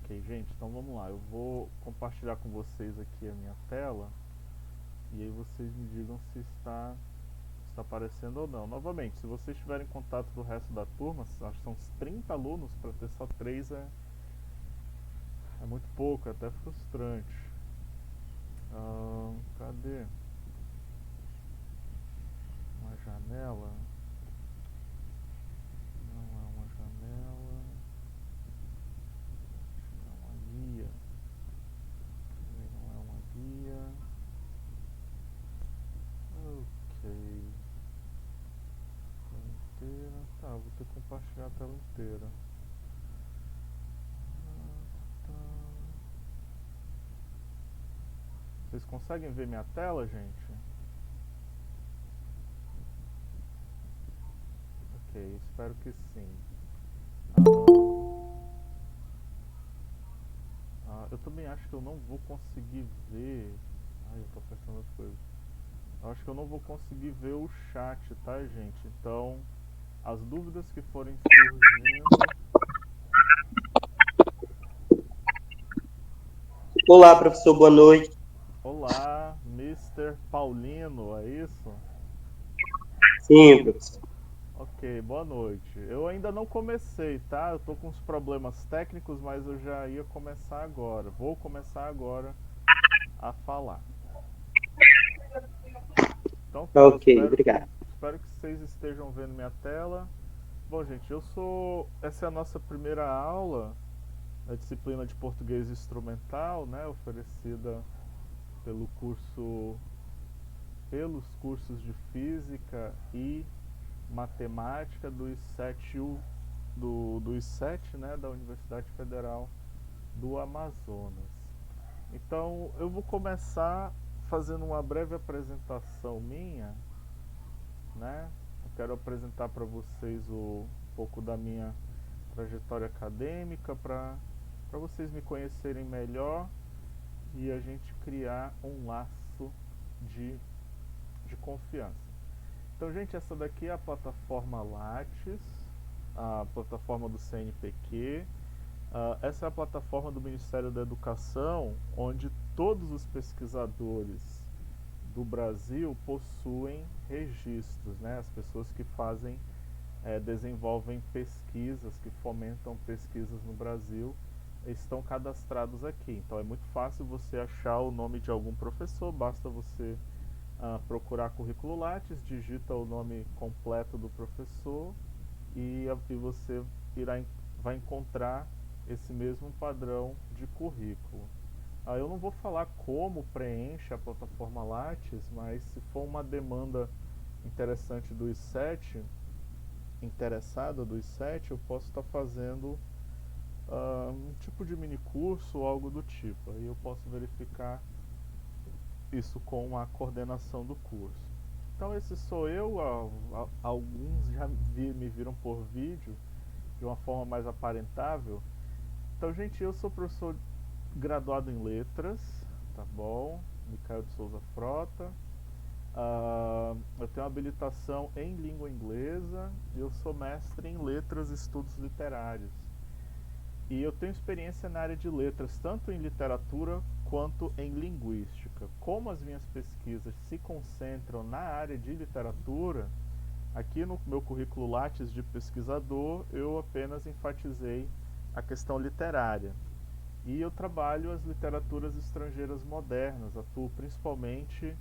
Ok, gente, então vamos lá. Eu vou compartilhar com vocês aqui a minha tela e aí vocês me digam se está aparecendo ou não. Novamente, se vocês tiverem contato do resto da turma, acho que são uns 30 alunos, para ter só 3 é muito pouco, é até frustrante. Cadê? Uma janela? Não é uma janela. Não é uma guia. Também não é uma guia. Ok. Tela inteira. Tá, vou ter que compartilhar a tela inteira. Tá. Vocês conseguem ver minha tela, gente? Ok, espero que sim. Eu também acho que eu não vou conseguir ver. Ai, eu tô apertando as coisas. Eu acho que eu não vou conseguir ver o chat, tá, gente? Então, as dúvidas que forem surgindo. Olá, professor, boa noite. Olá, Mister Paulino, é isso? Sim, professor. Ok, boa noite. Eu ainda não comecei, tá? Eu tô com uns problemas técnicos, mas eu já ia começar agora. Vou começar agora a falar. Então tá, Ok, obrigado. espero que vocês estejam vendo minha tela. Bom, gente, essa é a nossa primeira aula da disciplina de português instrumental, né, oferecida pelo curso, pelos cursos de física e matemática do ICET, do ICET, né, da Universidade Federal do Amazonas. Então, eu vou começar fazendo uma breve apresentação minha, né? Eu quero apresentar para vocês um pouco da minha trajetória acadêmica para vocês me conhecerem melhor e a gente criar um laço de, de confiança. Então, gente, essa daqui é a plataforma Lattes, a plataforma do CNPq. Essa é a plataforma do Ministério da Educação, onde todos os pesquisadores do Brasil possuem registros, né? As pessoas que desenvolvem pesquisas, que fomentam pesquisas no Brasil, estão cadastrados aqui. Então é muito fácil você achar o nome de algum professor, basta você procurar currículo Lattes, digita o nome completo do professor e você irá, vai encontrar esse mesmo padrão de currículo. Eu não vou falar como preenche a plataforma Lattes, mas se for uma demanda interessante do I7, interessada do I7, eu posso estar fazendo um tipo de mini curso ou algo do tipo. Aí eu posso verificar isso com a coordenação do curso. Então esse sou eu, alguns já me viram por vídeo de uma forma mais aparentável. Então, gente, eu sou professor graduado em letras, tá bom? Micael de Souza Frota. Eu tenho habilitação em língua inglesa e eu sou mestre em letras e estudos literários. E eu tenho experiência na área de letras, tanto em literatura quanto em linguística. Como as minhas pesquisas se concentram na área de literatura, aqui no meu currículo Lattes de pesquisador, eu apenas enfatizei a questão literária. E eu trabalho as literaturas estrangeiras modernas, atuo principalmente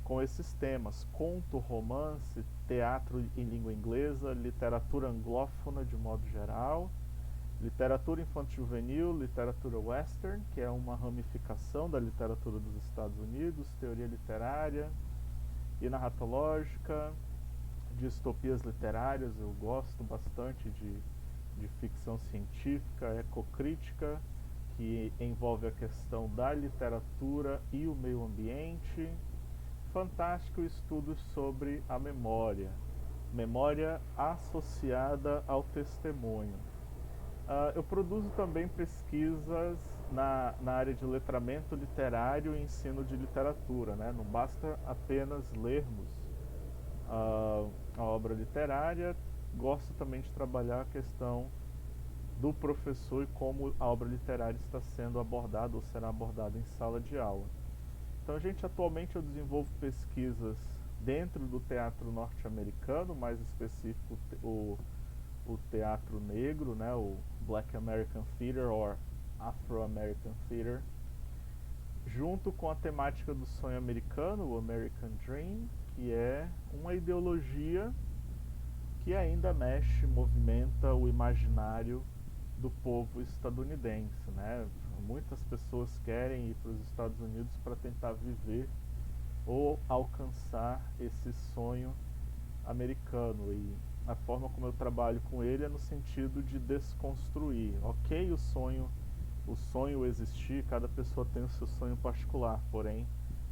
com esses temas: conto, romance, teatro em língua inglesa, literatura anglófona de modo geral, literatura infanto-juvenil, literatura western, que é uma ramificação da literatura dos Estados Unidos, teoria literária e narratológica, distopias literárias. Eu gosto bastante de ficção científica, ecocrítica, que envolve a questão da literatura e o meio ambiente. Fantástico estudo sobre a memória, memória associada ao testemunho. Eu produzo também pesquisas na área de letramento literário e ensino de literatura, né? Não basta apenas lermos a obra literária, gosto também de trabalhar a questão do professor e como a obra literária está sendo abordada ou será abordada em sala de aula. Então, atualmente eu desenvolvo pesquisas dentro do teatro norte-americano, mais específico o teatro negro, né, o Black American Theater or Afro-American Theater, junto com a temática do sonho americano, o American Dream, que é uma ideologia que ainda mexe, movimenta o imaginário do povo estadunidense, né? Muitas pessoas querem ir para os Estados Unidos para tentar viver ou alcançar esse sonho americano, e a forma como eu trabalho com ele é no sentido de desconstruir. Ok, o sonho existir, cada pessoa tem o seu sonho particular, porém,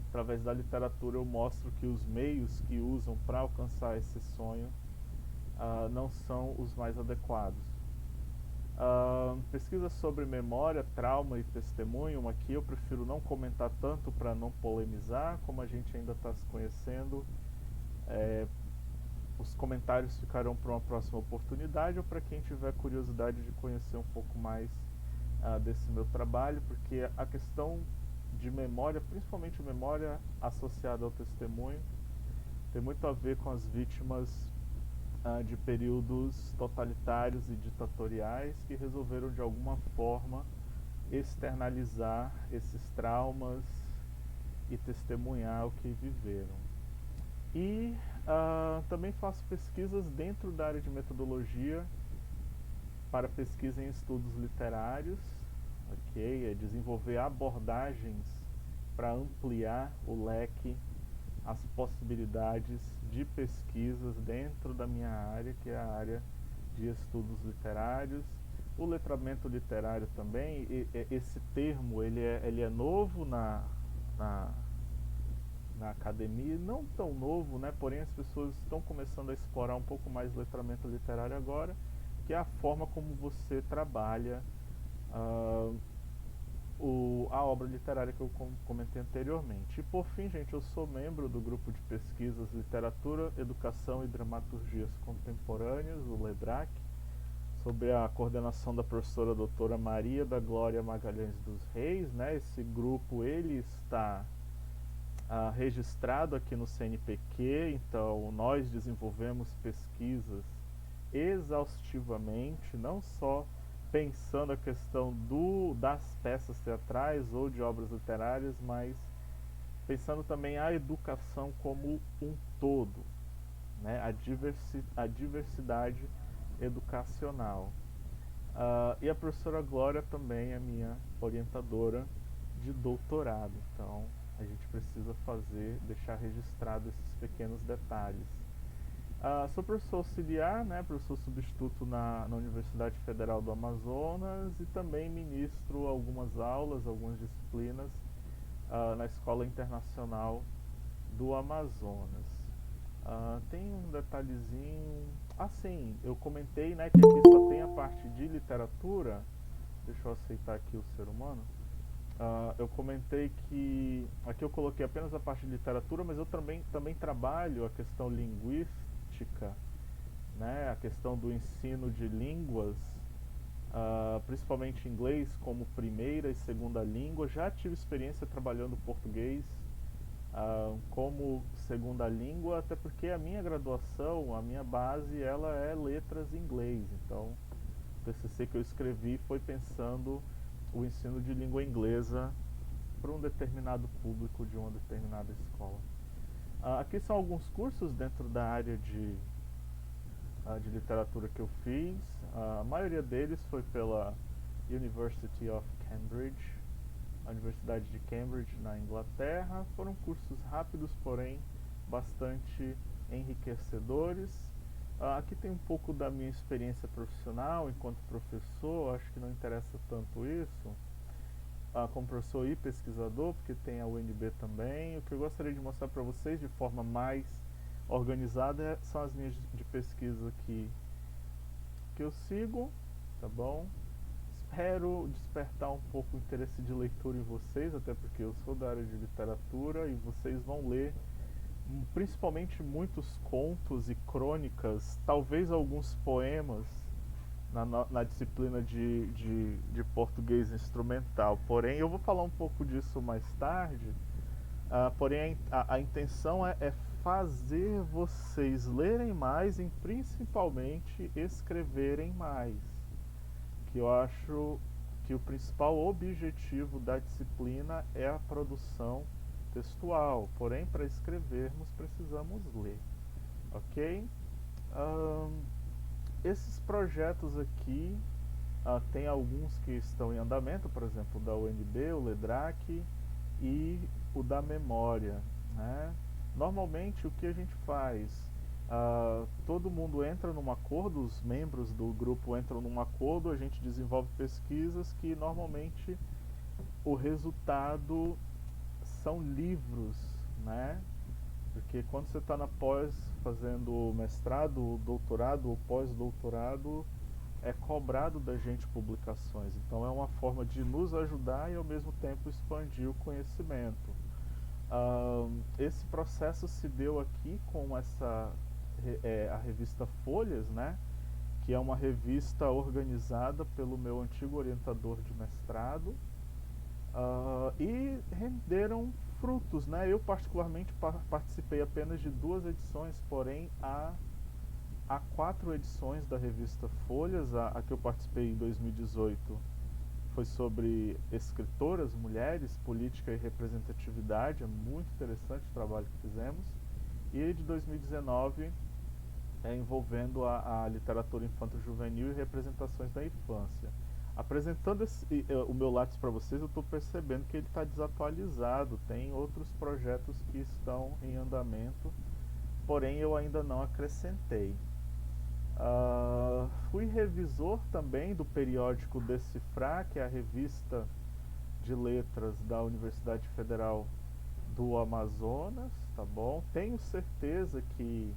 através da literatura eu mostro que os meios que usam para alcançar esse sonho não são os mais adequados. Pesquisas sobre memória, trauma e testemunho, aqui eu prefiro não comentar tanto para não polemizar, como a gente ainda está se conhecendo. Os comentários ficarão para uma próxima oportunidade ou para quem tiver curiosidade de conhecer um pouco mais desse meu trabalho, porque a questão de memória, principalmente memória associada ao testemunho, tem muito a ver com as vítimas de períodos totalitários e ditatoriais que resolveram de alguma forma externalizar esses traumas e testemunhar o que viveram. E também faço pesquisas dentro da área de metodologia para pesquisa em estudos literários, ok? É desenvolver abordagens para ampliar o leque, as possibilidades de pesquisas dentro da minha área, que é a área de estudos literários. O letramento literário também, esse termo ele é novo na academia, não tão novo, né? Porém as pessoas estão começando a explorar um pouco mais o letramento literário agora, que é a forma como você trabalha a obra literária que eu comentei anteriormente. E por fim, gente, eu sou membro do grupo de pesquisas Literatura, Educação e Dramaturgias Contemporâneas, o LEDRAC, sob a coordenação da professora doutora Maria da Glória Magalhães dos Reis, né? Esse grupo ele está registrado aqui no CNPq, então nós desenvolvemos pesquisas exaustivamente, não só pensando a questão das peças teatrais ou de obras literárias, mas pensando também a educação como um todo, né? A diversidade educacional. E a professora Glória também é minha orientadora de doutorado, então a gente precisa deixar registrado esses pequenos detalhes. Sou professor auxiliar, né, professor substituto na Universidade Federal do Amazonas, e também ministro algumas aulas, algumas disciplinas na Escola Internacional do Amazonas. Tem um detalhezinho. Sim, eu comentei, né, que aqui só tem a parte de literatura. Deixa eu aceitar aqui o ser humano. Eu comentei que aqui eu coloquei apenas a parte de literatura, mas eu também trabalho a questão linguística, né, a questão do ensino de línguas, principalmente inglês como primeira e segunda língua. Já tive experiência trabalhando português como segunda língua, até porque a minha graduação, a minha base, ela é letras em inglês. Então, o TCC que eu escrevi foi pensando o ensino de língua inglesa para um determinado público de uma determinada escola. Aqui são alguns cursos dentro da área de literatura que eu fiz. A maioria deles foi pela University of Cambridge, a Universidade de Cambridge, na Inglaterra. Foram cursos rápidos, porém bastante enriquecedores. Aqui tem um pouco da minha experiência profissional enquanto professor. Acho que não interessa tanto isso como professor e pesquisador, porque tem a UNB também. O que eu gostaria de mostrar para vocês de forma mais organizada são as linhas de pesquisa que eu sigo, tá bom? Espero despertar um pouco o interesse de leitura em vocês, até porque eu sou da área de literatura e vocês vão ler principalmente muitos contos e crônicas, talvez alguns poemas na disciplina de português instrumental. Porém, eu vou falar um pouco disso mais tarde. Porém, a intenção é fazer vocês lerem mais e principalmente escreverem mais. Que eu acho que o principal objetivo da disciplina é a produção textual. Porém, para escrevermos, precisamos ler. Ok? Ahn, Esses projetos aqui, tem alguns que estão em andamento, por exemplo, o da UNB, o LEDRAC e o da memória, né? Normalmente o que a gente faz? Todo mundo entra num acordo, os membros do grupo entram num acordo, a gente desenvolve pesquisas que normalmente o resultado são livros, né? Porque quando você está na pós fazendo mestrado, doutorado ou pós-doutorado, é cobrado da gente publicações. Então é uma forma de nos ajudar e ao mesmo tempo expandir o conhecimento. Esse processo se deu aqui com a revista Folhas, né? Que é uma revista organizada pelo meu antigo orientador de mestrado, e renderam frutos, né? Eu particularmente participei apenas de 2 edições, porém há 4 edições da revista Folhas. A que eu participei em 2018 foi sobre escritoras, mulheres, política e representatividade. É muito interessante o trabalho que fizemos. E a de 2019 é envolvendo a literatura infanto-juvenil e representações da infância. Apresentando o meu Lattes para vocês, eu estou percebendo que ele está desatualizado. Tem outros projetos que estão em andamento, porém eu ainda não acrescentei. Fui revisor também do periódico Decifrar, que é a revista de letras da Universidade Federal do Amazonas, tá bom? Tenho certeza que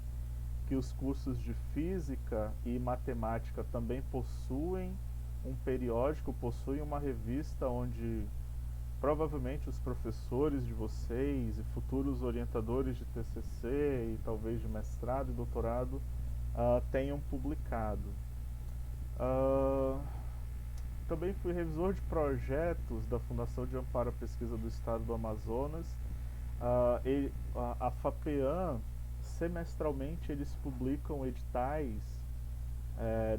os cursos de física e matemática também possuem um periódico, possuem uma revista onde provavelmente os professores de vocês e futuros orientadores de TCC e talvez de mestrado e doutorado tenham publicado. Uh, Também fui revisor de projetos da Fundação de Amparo à Pesquisa do Estado do Amazonas. A FAPEAM, semestralmente, eles publicam editais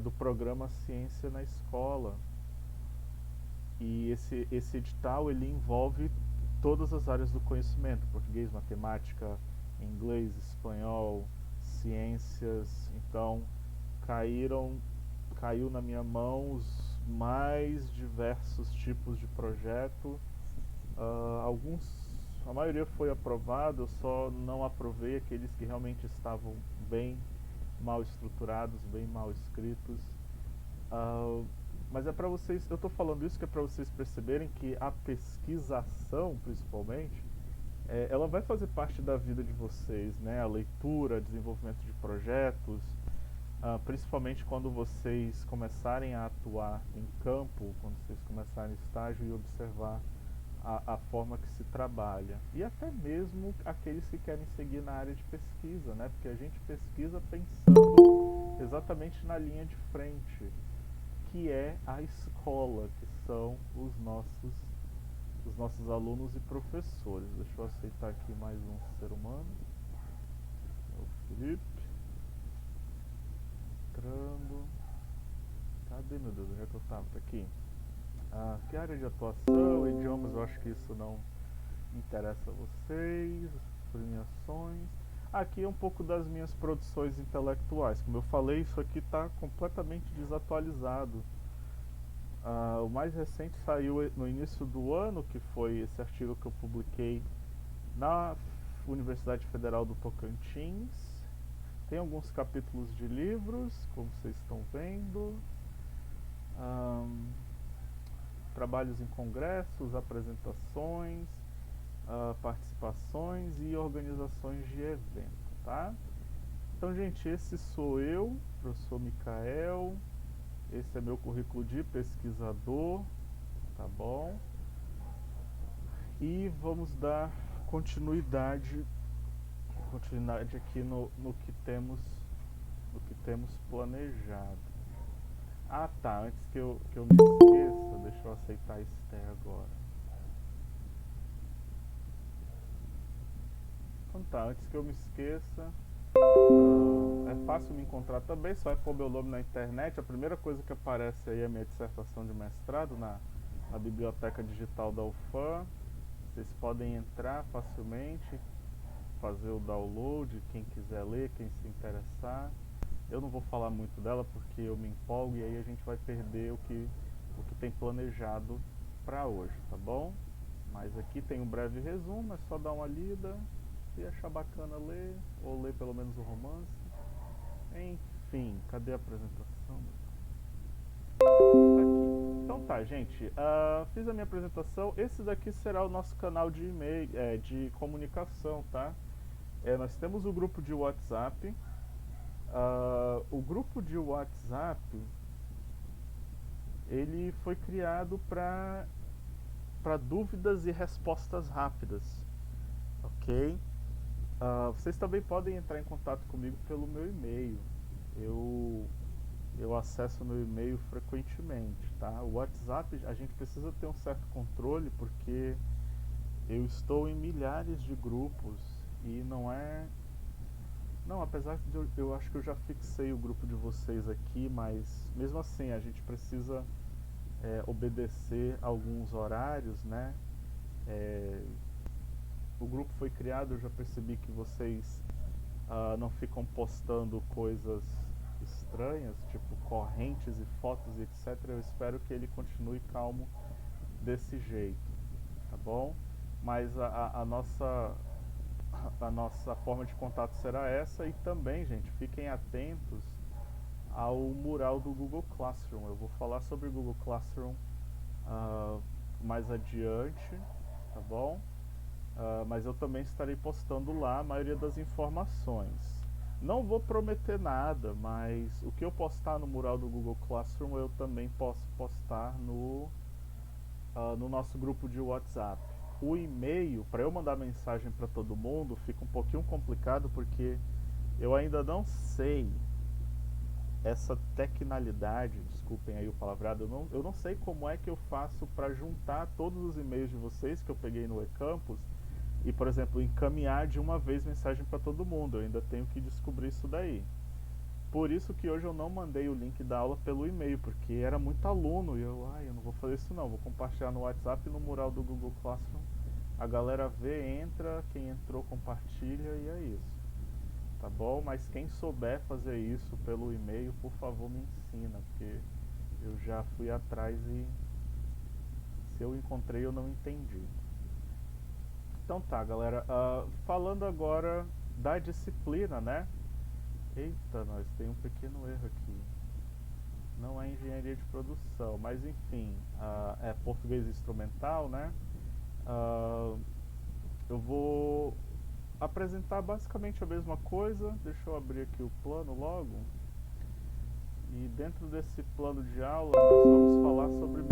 do programa Ciência na Escola. E esse edital ele envolve todas as áreas do conhecimento: português, matemática, inglês, espanhol, ciências. Então caiu na minha mão os mais diversos tipos de projeto. A maioria foi aprovado, eu só não aprovei aqueles que realmente estavam bem mal estruturados, bem mal escritos. Uh, mas é para vocês, eu estou falando isso que é para vocês perceberem que a pesquisação, principalmente, ela vai fazer parte da vida de vocês, né? A leitura, desenvolvimento de projetos, principalmente quando vocês começarem a atuar em campo, quando vocês começarem estágio e observar a forma que se trabalha. E até mesmo aqueles que querem seguir na área de pesquisa, né? Porque a gente pesquisa pensando exatamente na linha de frente, que é a escola, que são os nossos alunos e professores. Deixa eu aceitar aqui mais um ser humano. É o Felipe. Entrando. Cadê, meu Deus? Onde é que eu tava? Tá aqui. Que área de atuação, idiomas, eu acho que isso não interessa a vocês. Premiações. Aqui é um pouco das minhas produções intelectuais. Como eu falei, isso aqui está completamente desatualizado. O mais recente saiu no início do ano, que foi esse artigo que eu publiquei na Universidade Federal do Tocantins. Tem alguns capítulos de livros, como vocês estão vendo. Trabalhos em congressos, apresentações, participações e organizações de evento, tá? Então, gente, esse sou eu, professor Micael. Esse é meu currículo de pesquisador, tá bom? E vamos dar continuidade aqui no que temos planejado. Ah, tá, antes que eu me esqueça, deixa eu aceitar esse agora. Então tá, antes que eu me esqueça, é fácil me encontrar também, só é pôr meu nome na internet. A primeira coisa que aparece aí é a minha dissertação de mestrado na biblioteca digital da UFAM. Vocês podem entrar facilmente, fazer o download, quem quiser ler, quem se interessar. Eu não vou falar muito dela porque eu me empolgo e aí a gente vai perder o que tem planejado para hoje, tá bom? Mas aqui tem um breve resumo, é só dar uma lida, se achar bacana ler, ou ler pelo menos o romance. Enfim, cadê a apresentação? Tá aqui. Então tá, gente, fiz a minha apresentação. Esse daqui será o nosso canal de e-mail, de comunicação, tá? Nós temos o grupo de WhatsApp. O grupo de WhatsApp, ele foi criado para dúvidas e respostas rápidas, ok? Vocês também podem entrar em contato comigo pelo meu e-mail. Eu, eu acesso meu e-mail frequentemente, tá? O WhatsApp a gente precisa ter um certo controle porque eu estou em milhares de grupos e não é. Não, apesar de eu acho que eu já fixei o grupo de vocês aqui, mas mesmo assim a gente precisa obedecer alguns horários, né? É, o grupo foi criado, eu já percebi que vocês não ficam postando coisas estranhas, tipo correntes e fotos e etc. Eu espero que ele continue calmo desse jeito, tá bom? Mas a nossa forma de contato será essa e também, gente, fiquem atentos ao mural do Google Classroom. Eu vou falar sobre o Google Classroom uh, mais adiante, tá bom? Mas eu também estarei postando lá a maioria das informações. Não vou prometer nada, mas o que eu postar no mural do Google Classroom eu também posso postar no nosso grupo de WhatsApp. O e-mail, para eu mandar mensagem para todo mundo, fica um pouquinho complicado porque eu ainda não sei essa tecnalidade, desculpem aí o palavrado, eu não sei como é que eu faço para juntar todos os e-mails de vocês que eu peguei no eCampus e, por exemplo, encaminhar de uma vez mensagem para todo mundo. Eu ainda tenho que descobrir isso daí. Por isso que hoje eu não mandei o link da aula pelo e-mail, porque era muito aluno e eu não vou fazer isso não, vou compartilhar no WhatsApp e no mural do Google Classroom. A galera vê, entra, quem entrou compartilha e é isso. Tá bom? Mas quem souber fazer isso pelo e-mail, por favor me ensina, porque eu já fui atrás e se eu encontrei eu não entendi. Então tá, galera, falando agora da disciplina, né? Eita, nós tem um pequeno erro aqui. Não é engenharia de produção, mas enfim, é português instrumental, né? Eu vou apresentar basicamente a mesma coisa. Deixa eu abrir aqui o plano logo. E dentro desse plano de aula nós vamos falar sobre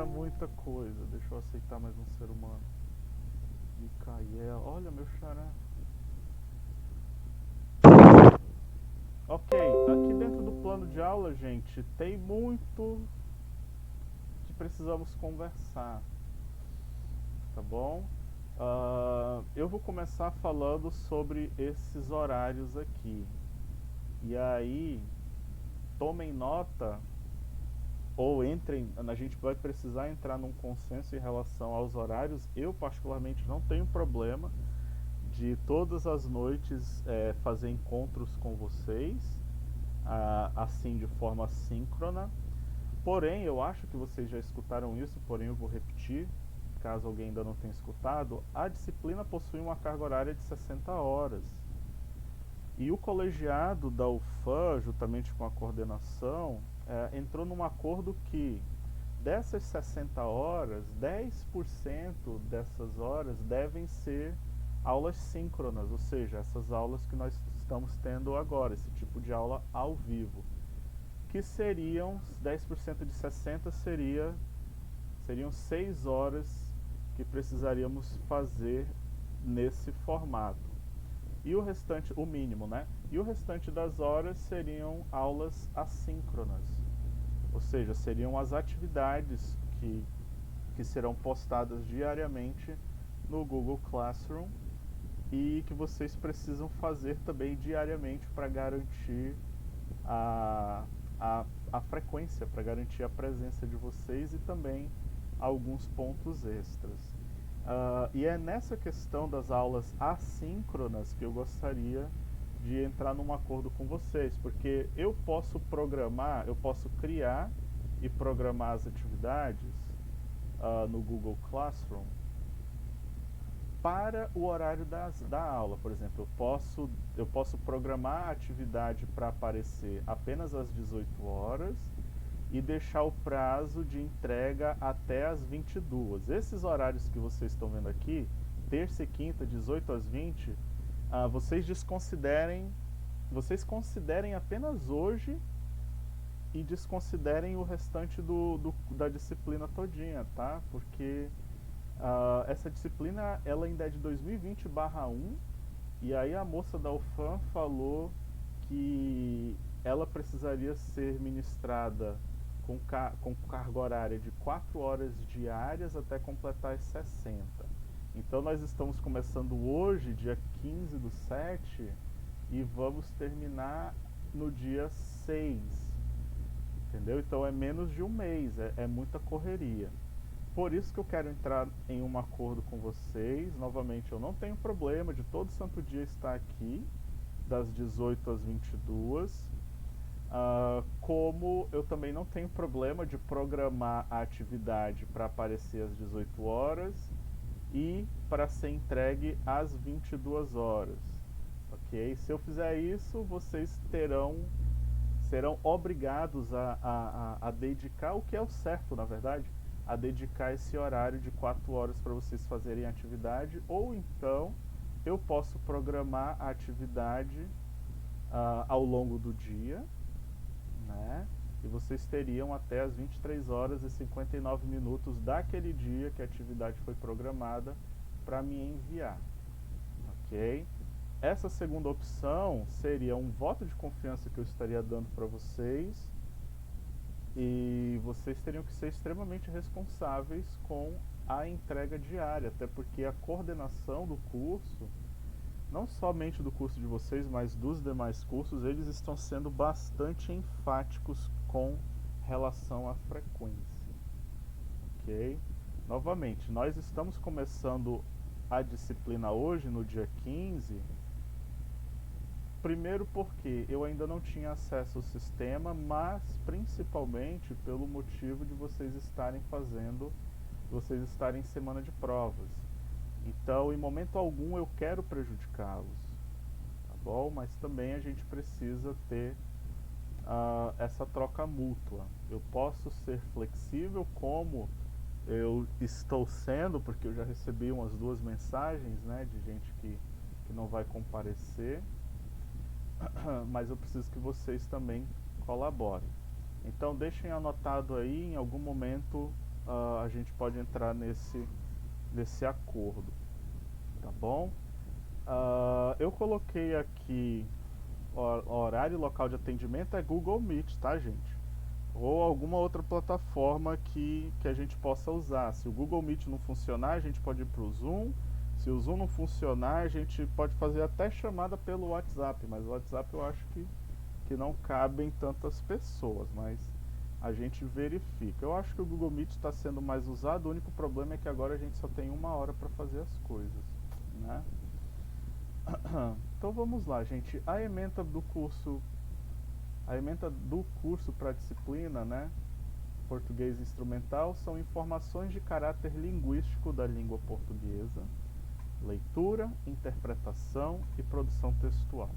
muita coisa. Deixa eu aceitar mais um ser humano. Micael, olha meu xará. Ok, aqui dentro do plano de aula, gente, tem muito que precisamos conversar, tá bom? Eu vou começar falando sobre esses horários aqui. E aí, tomem nota ou entrem, a gente vai precisar entrar num consenso em relação aos horários. Eu particularmente não tenho problema de todas as noites fazer encontros com vocês, assim de forma síncrona. Porém, eu acho que vocês já escutaram isso, porém eu vou repetir, caso alguém ainda não tenha escutado. A disciplina possui uma carga horária de 60 horas. E o colegiado da UFAM, juntamente com a coordenação, entrou num acordo que dessas 60 horas, 10% dessas horas devem ser aulas síncronas, ou seja, essas aulas que nós estamos tendo agora, esse tipo de aula ao vivo, que seriam 10% de 60 seriam 6 horas que precisaríamos fazer nesse formato. E o restante, o mínimo, né? E o restante das horas seriam aulas assíncronas. Ou seja, seriam as atividades que serão postadas diariamente no Google Classroom e que vocês precisam fazer também diariamente para garantir a, a frequência, para garantir a presença de vocês e também alguns pontos extras. E é nessa questão das aulas assíncronas que eu gostaria de entrar num acordo com vocês, porque eu posso programar, eu posso criar e programar as atividades no Google Classroom para o horário da aula. Por exemplo, eu posso programar a atividade para aparecer apenas às 18 horas e deixar o prazo de entrega até às 22. Esses horários que vocês estão vendo aqui, terça e quinta, 18 às 20, vocês considerem apenas hoje e desconsiderem o restante da disciplina todinha, tá? Porque essa disciplina ela ainda é de 2020/1 e aí a moça da UFAM falou que ela precisaria ser ministrada com carga horária de 4 horas diárias até completar as 60. Então nós estamos começando hoje, dia 15/7, e vamos terminar no dia 6. Entendeu? Então é menos de um mês, é muita correria. Por isso que eu quero entrar em um acordo com vocês. Novamente, eu não tenho problema de todo santo dia estar aqui, das 18 às 22. Como eu também não tenho problema de programar a atividade para aparecer às 18 horas e para ser entregue às 22 horas. Ok? Se eu fizer isso, vocês serão obrigados a dedicar, o que é o certo, na verdade, a dedicar esse horário de 4 horas para vocês fazerem a atividade, ou então eu posso programar a atividade ao longo do dia, né? E vocês teriam até as 23 horas e 59 minutos daquele dia que a atividade foi programada para me enviar, ok? Essa segunda opção seria um voto de confiança que eu estaria dando para vocês, e vocês teriam que ser extremamente responsáveis com a entrega diária, até porque a coordenação do curso, não somente do curso de vocês, mas dos demais cursos, eles estão sendo bastante enfáticos com relação à frequência, ok? Novamente, nós estamos começando a disciplina hoje, no dia 15. Primeiro porque eu ainda não tinha acesso ao sistema, mas principalmente pelo motivo de vocês estarem em semana de provas. Então, em momento algum eu quero prejudicá-los, tá bom? Mas também a gente precisa ter essa troca mútua. Eu posso ser flexível como eu estou sendo, porque eu já recebi umas 2 mensagens, né, de gente que não vai comparecer. Mas eu preciso que vocês também colaborem. Então deixem anotado aí, em algum momento a gente pode entrar nesse acordo, tá bom? Eu coloquei aqui horário e local de atendimento é Google Meet, tá, gente? Ou alguma outra plataforma que a gente possa usar. Se o Google Meet não funcionar, a gente pode ir para o Zoom. Se o Zoom não funcionar, a gente pode fazer até chamada pelo WhatsApp, mas o WhatsApp eu acho que não cabem tantas pessoas, mas a gente verifica. Eu acho que o Google Meet está sendo mais usado, o único problema é que agora a gente só tem 1 hora para fazer as coisas, né? Então vamos lá, gente. A ementa do curso para a disciplina, né, português instrumental, são informações de caráter linguístico da língua portuguesa, leitura, interpretação e produção textual.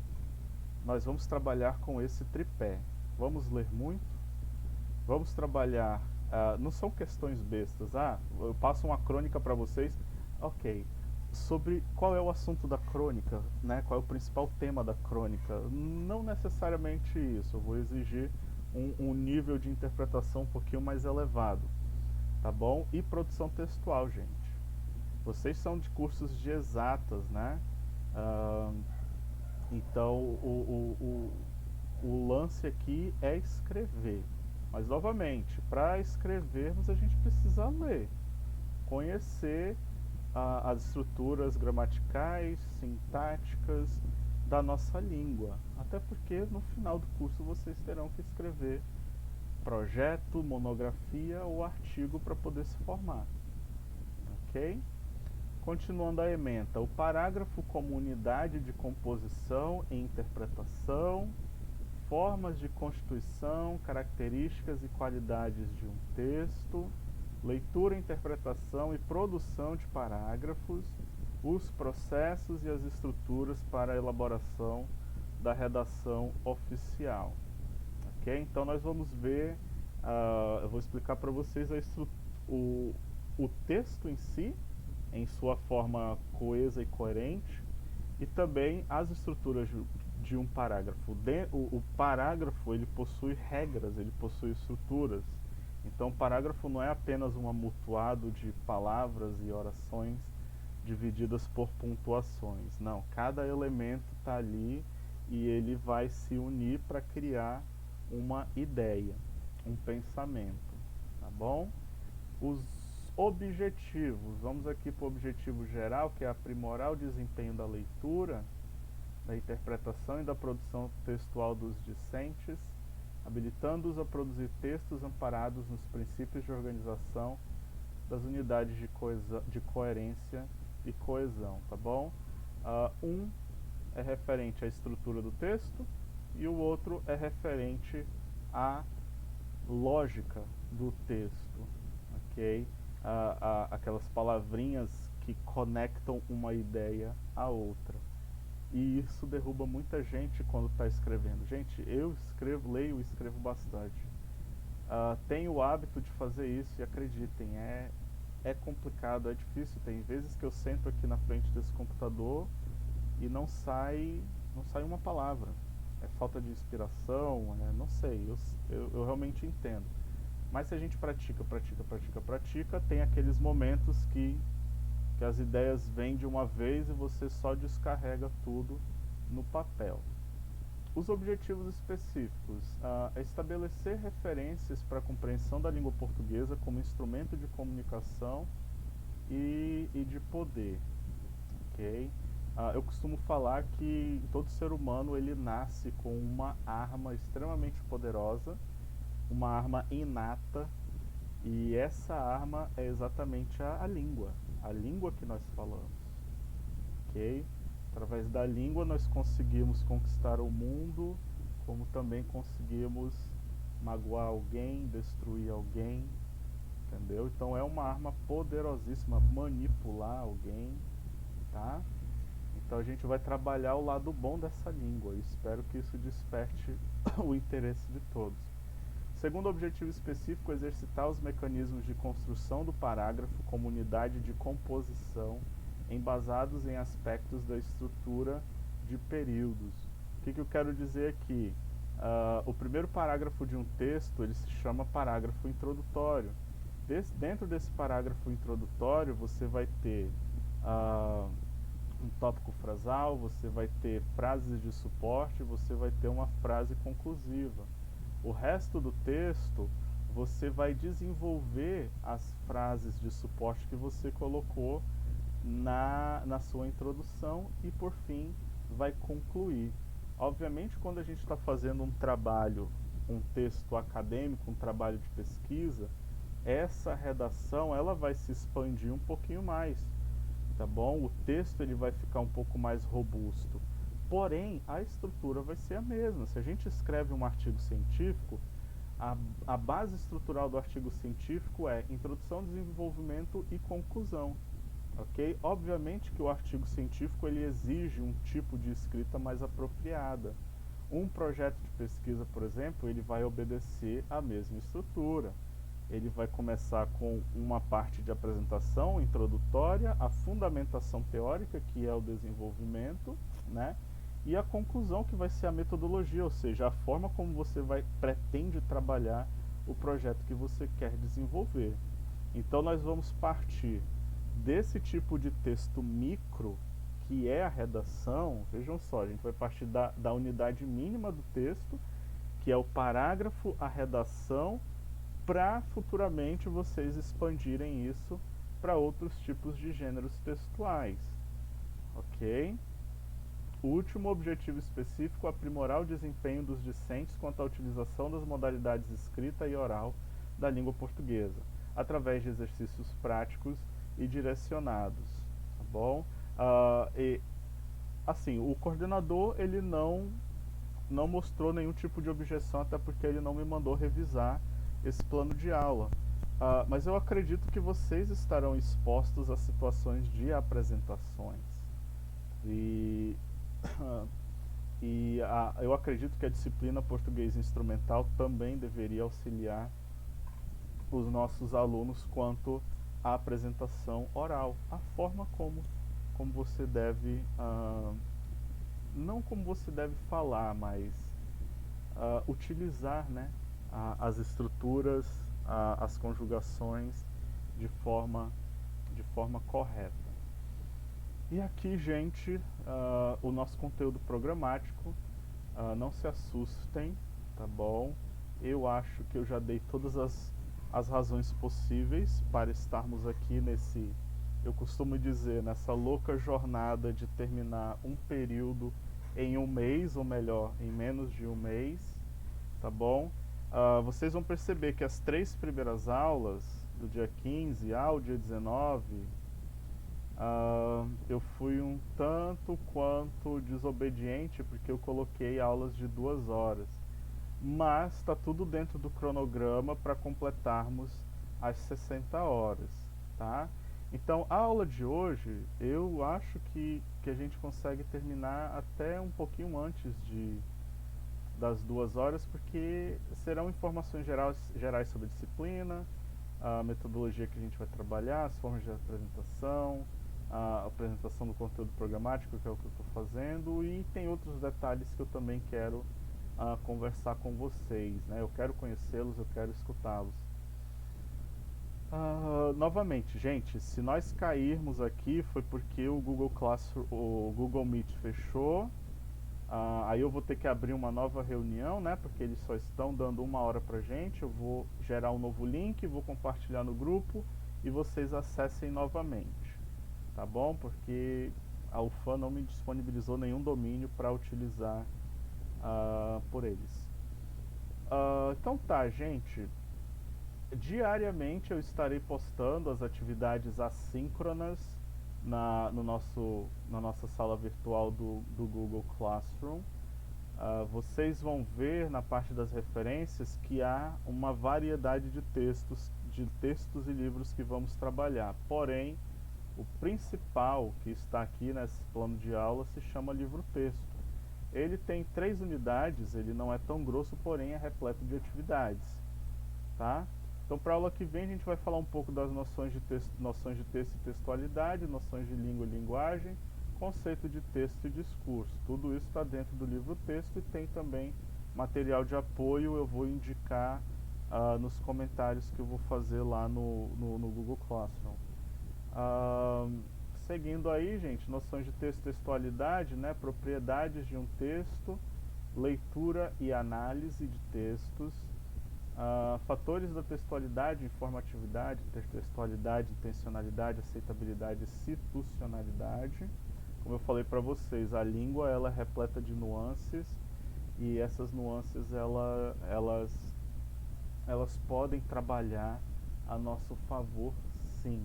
Nós vamos trabalhar com esse tripé. Vamos ler muito, vamos trabalhar, não são questões bestas, eu passo uma crônica para vocês, ok, sobre qual é o assunto da crônica, né? Qual é o principal tema da crônica. Não necessariamente isso, eu vou exigir um nível de interpretação um pouquinho mais elevado, tá bom? E produção textual, gente. Vocês são de cursos de exatas, né? Então o lance aqui é escrever, Mas, novamente, para escrevermos a gente precisa ler, conhecer as estruturas gramaticais, sintáticas da nossa língua. Até porque no final do curso vocês terão que escrever projeto, monografia ou artigo para poder se formar. Ok? Continuando a ementa, o parágrafo como unidade de composição e interpretação, formas de constituição, características e qualidades de um texto, leitura, interpretação e produção de parágrafos, os processos e as estruturas para a elaboração da redação oficial. Ok? Então nós vamos ver, eu vou explicar para vocês o texto em si, em sua forma coesa e coerente, e também as estruturas de um parágrafo. O parágrafo ele possui regras, ele possui estruturas. Então, o parágrafo não é apenas um amontoado de palavras e orações divididas por pontuações. Não, cada elemento está ali e ele vai se unir para criar uma ideia, um pensamento, tá bom? Os objetivos, vamos aqui para o objetivo geral, que é aprimorar o desempenho da leitura, da interpretação e da produção textual dos discentes, habilitando-os a produzir textos amparados nos princípios de organização das unidades de coerência e coesão, tá bom? Um é referente à estrutura do texto e o outro é referente à lógica do texto, ok? Aquelas palavrinhas que conectam uma ideia à outra. E isso derruba muita gente quando está escrevendo. Gente, eu escrevo, leio e escrevo bastante. Tenho o hábito de fazer isso e acreditem, é complicado, é difícil. Tem vezes que eu sento aqui na frente desse computador e não sai uma palavra. É falta de inspiração, não sei, eu realmente entendo. Mas se a gente pratica, tem aqueles momentos que as ideias vêm de uma vez e você só descarrega tudo no papel. Os objetivos específicos, estabelecer referências para a compreensão da língua portuguesa como instrumento de comunicação e de poder, ok? Eu costumo falar que todo ser humano ele nasce com uma arma extremamente poderosa, uma arma inata, e essa arma é exatamente a língua que nós falamos, ok? Através da língua nós conseguimos conquistar o mundo, como também conseguimos magoar alguém, destruir alguém, entendeu? Então é uma arma poderosíssima, manipular alguém, tá? Então a gente vai trabalhar o lado bom dessa língua e espero que isso desperte o interesse de todos. Segundo objetivo específico, exercitar os mecanismos de construção do parágrafo como unidade de composição embasados em aspectos da estrutura de períodos. O que eu quero dizer aqui? O primeiro parágrafo de um texto ele se chama parágrafo introdutório. Dentro desse parágrafo introdutório você vai ter um tópico frasal, você vai ter frases de suporte, você vai ter uma frase conclusiva. O resto do texto você vai desenvolver as frases de suporte que você colocou na sua introdução e por fim vai concluir. Obviamente quando a gente está fazendo um trabalho, um texto acadêmico, um trabalho de pesquisa, essa redação ela vai se expandir um pouquinho mais, tá bom? O texto ele vai ficar um pouco mais robusto. Porém, a estrutura vai ser a mesma. Se a gente escreve um artigo científico, a base estrutural do artigo científico é introdução, desenvolvimento e conclusão. Ok? Obviamente que o artigo científico ele exige um tipo de escrita mais apropriada. Um projeto de pesquisa, por exemplo, ele vai obedecer à mesma estrutura. Ele vai começar com uma parte de apresentação introdutória, a fundamentação teórica, que é o desenvolvimento, né? E a conclusão, que vai ser a metodologia, ou seja, a forma como você pretende trabalhar o projeto que você quer desenvolver. Então nós vamos partir desse tipo de texto micro, que é a redação. Vejam só, a gente vai partir da unidade mínima do texto, que é o parágrafo, a redação, para futuramente vocês expandirem isso para outros tipos de gêneros textuais, ok? O último objetivo específico é aprimorar o desempenho dos discentes quanto à utilização das modalidades escrita e oral da língua portuguesa, através de exercícios práticos e direcionados, tá bom? E assim, o coordenador ele não mostrou nenhum tipo de objeção, até porque ele não me mandou revisar esse plano de aula. Mas eu acredito que vocês estarão expostos a situações de apresentações. E, eu acredito que a disciplina português instrumental também deveria auxiliar os nossos alunos quanto à apresentação oral, a forma como você deve, não como você deve falar, mas utilizar, né, as estruturas, as conjugações de forma correta. E aqui, gente, o nosso conteúdo programático, não se assustem, tá bom? Eu acho que eu já dei todas as razões possíveis para estarmos aqui nesse, eu costumo dizer, nessa louca jornada de terminar um período em um mês, ou melhor, em menos de um mês, tá bom? Vocês vão perceber que as 3 primeiras aulas, do dia 15 ao dia 19, eu fui um tanto quanto desobediente, porque eu coloquei aulas de 2 horas. Mas está tudo dentro do cronograma para completarmos as 60 horas, tá? Então, a aula de hoje, eu acho que a gente consegue terminar até um pouquinho antes das 2 horas, porque serão informações gerais sobre a disciplina, a metodologia que a gente vai trabalhar, as formas de apresentação, a apresentação do conteúdo programático, que é o que eu estou fazendo, e tem outros detalhes que eu também quero conversar com vocês, né? Eu quero conhecê-los, eu quero escutá-los. Novamente, gente, se nós cairmos aqui foi porque o Google Meet fechou. Aí eu vou ter que abrir uma nova reunião, né? Porque eles só estão dando 1 hora pra gente. Eu vou gerar um novo link, vou compartilhar no grupo e vocês acessem novamente, tá bom? Porque a UFAM não me disponibilizou nenhum domínio para utilizar por eles. Então tá, gente. Diariamente eu estarei postando as atividades assíncronas na nossa sala virtual do Google Classroom. Vocês vão ver na parte das referências que há uma variedade de textos e livros que vamos trabalhar. Porém, o principal que está aqui nesse plano de aula se chama livro-texto. Ele tem 3 unidades, ele não é tão grosso, porém é repleto de atividades, tá? Então, para a aula que vem, a gente vai falar um pouco das noções de texto e textualidade, noções de língua e linguagem, conceito de texto e discurso. Tudo isso está dentro do livro-texto e tem também material de apoio. Eu vou indicar nos comentários que eu vou fazer lá no Google Classroom. Seguindo aí, gente, noções de texto e textualidade, né, propriedades de um texto, leitura e análise de textos, fatores da textualidade, informatividade, intertextualidade, intencionalidade, aceitabilidade e situacionalidade. Como eu falei para vocês, a língua ela é repleta de nuances e essas nuances elas podem trabalhar a nosso favor, sim,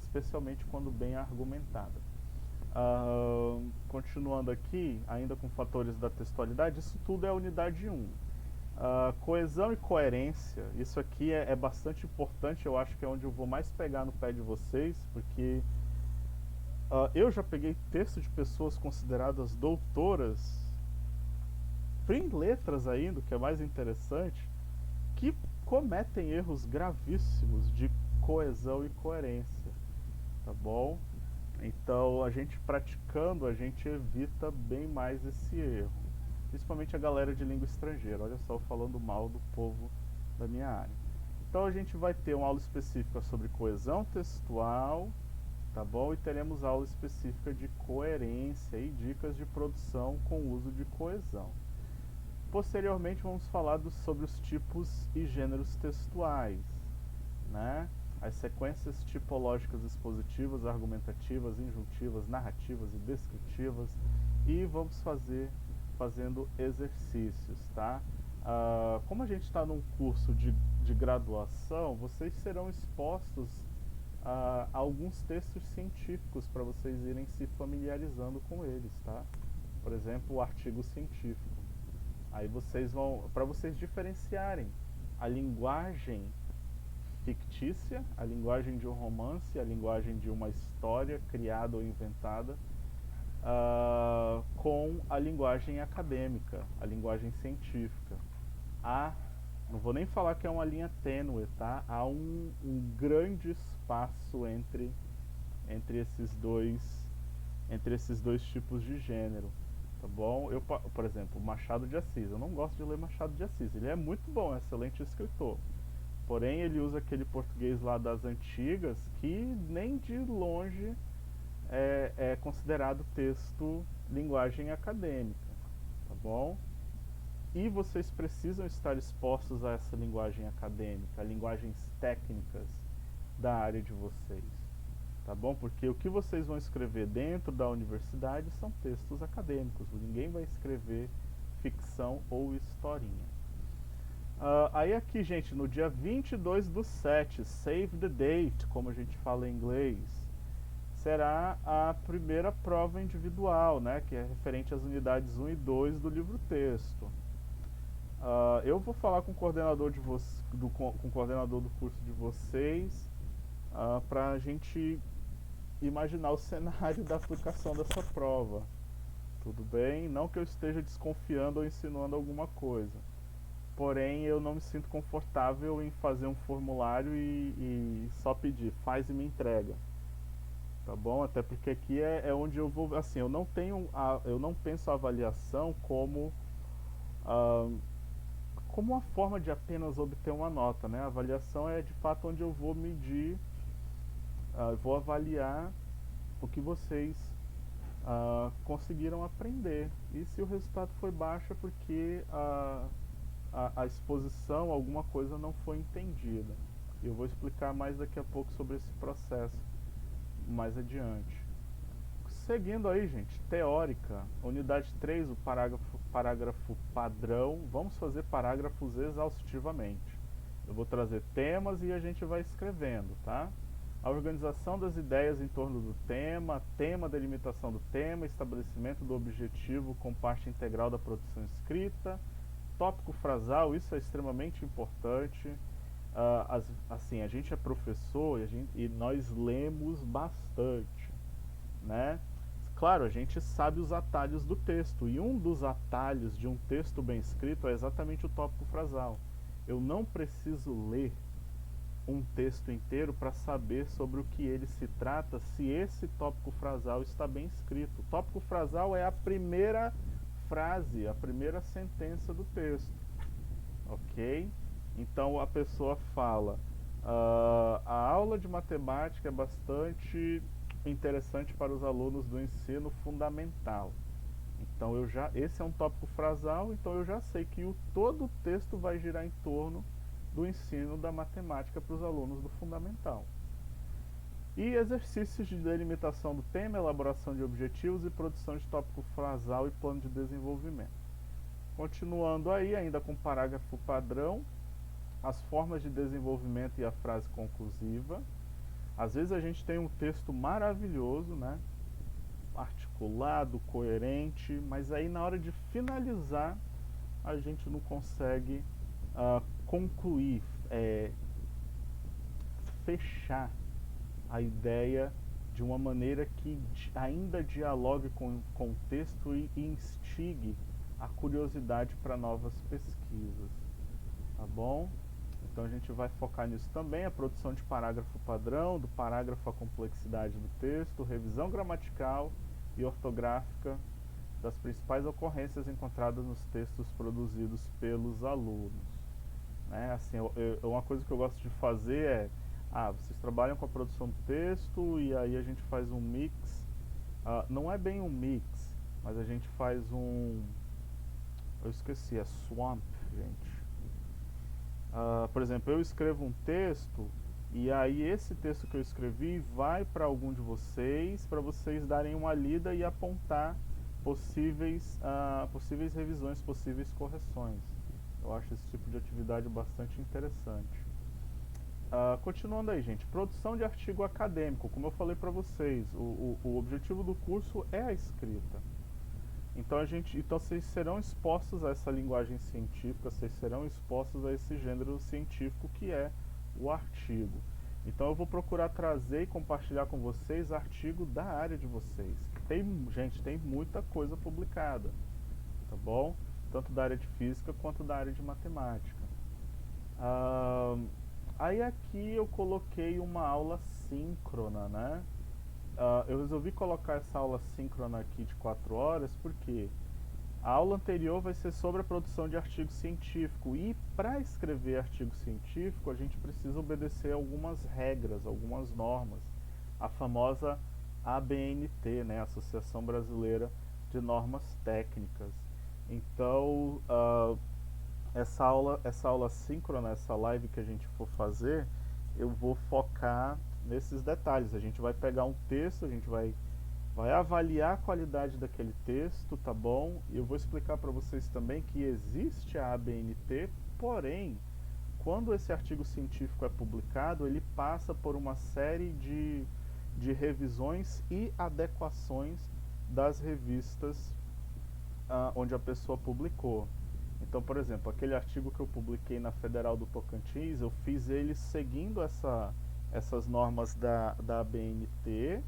especialmente quando bem argumentada. Continuando aqui, ainda com fatores da textualidade, isso tudo é a unidade 1. Coesão e coerência, isso aqui é bastante importante, eu acho que é onde eu vou mais pegar no pé de vocês, porque eu já peguei texto de pessoas consideradas doutoras, em letras ainda, o que é mais interessante, que cometem erros gravíssimos de coesão e coerência, tá bom? Então, a gente praticando, a gente evita bem mais esse erro. Principalmente a galera de língua estrangeira, olha só, falando mal do povo da minha área. Então, a gente vai ter uma aula específica sobre coesão textual, tá bom? E teremos aula específica de coerência e dicas de produção com uso de coesão. Posteriormente vamos falar sobre os tipos e gêneros textuais, né? As sequências tipológicas expositivas, argumentativas, injuntivas, narrativas e descritivas. E vamos fazendo exercícios, tá? Como a gente está num curso de graduação, vocês serão expostos a alguns textos científicos para vocês irem se familiarizando com eles, tá? Por exemplo, o artigo científico. Aí vocês vão, para vocês diferenciarem a linguagem fictícia, a linguagem de um romance, a linguagem de uma história criada ou inventada, com a linguagem acadêmica, a linguagem científica. Não vou nem falar que é uma linha tênue, tá? Há um grande espaço entre esses dois tipos de gênero, tá bom? Por exemplo, Machado de Assis, eu não gosto de ler Machado de Assis. Ele é muito bom, é um excelente escritor. Porém, ele usa aquele português lá das antigas que nem de longe é considerado texto linguagem acadêmica, tá bom? E vocês precisam estar expostos a essa linguagem acadêmica, a linguagens técnicas da área de vocês, tá bom? Porque o que vocês vão escrever dentro da universidade são textos acadêmicos, ninguém vai escrever ficção ou historinha. Aí aqui, gente, no dia 22/7, save the date, como a gente fala em inglês, será a primeira prova individual, né, que é referente às unidades 1 e 2 do livro-texto. Eu vou falar com o coordenador com o coordenador do curso de vocês, para a gente imaginar o cenário da aplicação dessa prova. Tudo bem? Não que eu esteja desconfiando ou insinuando alguma coisa. Porém, eu não me sinto confortável em fazer um formulário e só pedir, faz e me entrega. Tá bom? Até porque aqui é onde eu vou. Assim, eu não penso a avaliação como uma forma de apenas obter uma nota, né? A avaliação é de fato onde eu vou medir, vou avaliar o que vocês conseguiram aprender. E se o resultado foi baixo é porque a exposição, alguma coisa não foi entendida. Eu vou explicar mais daqui a pouco sobre esse processo mais adiante. Seguindo aí, gente, teórica, unidade 3, o parágrafo padrão. Vamos fazer parágrafos exaustivamente. Eu vou trazer temas e a gente vai escrevendo, tá? A organização das ideias em torno do tema, delimitação do tema, estabelecimento do objetivo com parte integral da produção escrita, tópico frasal, isso é extremamente importante. Assim, a gente é professor e nós lemos bastante, né? Claro, a gente sabe os atalhos do texto, e um dos atalhos de um texto bem escrito é exatamente o tópico frasal. Eu não preciso ler um texto inteiro para saber sobre o que ele se trata, se esse tópico frasal está bem escrito. O tópico frasal é a primeira frase, a primeira sentença do texto, ok? Então a pessoa fala, a aula de matemática é bastante interessante para os alunos do ensino fundamental. Então esse é um tópico frasal, então eu já sei que todo o texto vai girar em torno do ensino da matemática para os alunos do fundamental. E exercícios de delimitação do tema, elaboração de objetivos e produção de tópico frasal e plano de desenvolvimento. Continuando aí, ainda com o parágrafo padrão, as formas de desenvolvimento e a frase conclusiva. Às vezes a gente tem um texto maravilhoso, né? Articulado, coerente, mas aí na hora de finalizar a gente não consegue concluir, fechar a ideia de uma maneira que ainda dialogue com o texto e instigue a curiosidade para novas pesquisas, tá bom? Então a gente vai focar nisso também, a produção de parágrafo padrão, do parágrafo a complexidade do texto, revisão gramatical e ortográfica das principais ocorrências encontradas nos textos produzidos pelos alunos, né? Assim, uma coisa que eu gosto de fazer vocês trabalham com a produção do texto e aí a gente faz um mix, não é bem um mix, mas a gente faz Eu esqueci, é swamp, gente. Por exemplo, eu escrevo um texto e aí esse texto que eu escrevi vai para algum de vocês, para vocês darem uma lida e apontar possíveis revisões, possíveis correções. Eu acho esse tipo de atividade bastante interessante. Continuando aí, gente, produção de artigo acadêmico. Como eu falei para vocês, o objetivo do curso é a escrita. Então vocês serão expostos a essa linguagem científica, vocês serão expostos a esse gênero científico que é o artigo. Então eu vou procurar trazer e compartilhar com vocês artigo da área de vocês. Gente, tem muita coisa publicada, tá bom? Tanto da área de física quanto da área de matemática. Ah, Aí aqui eu coloquei uma aula síncrona, né? Eu resolvi colocar essa aula síncrona aqui de 4 horas porque a aula anterior vai ser sobre a produção de artigo científico e para escrever artigo científico a gente precisa obedecer algumas regras, algumas normas. A famosa ABNT, né? Associação Brasileira de Normas Técnicas. Então, essa aula síncrona, essa live que a gente for fazer, eu vou focar nesses detalhes. A gente vai pegar um texto, vai avaliar a qualidade daquele texto, tá bom? E eu vou explicar para vocês também que existe a ABNT, porém, quando esse artigo científico é publicado, ele passa por uma série de revisões e adequações das revistas onde a pessoa publicou. Então, por exemplo, aquele artigo que eu publiquei na Federal do Tocantins, eu fiz ele seguindo essas normas da ABNT,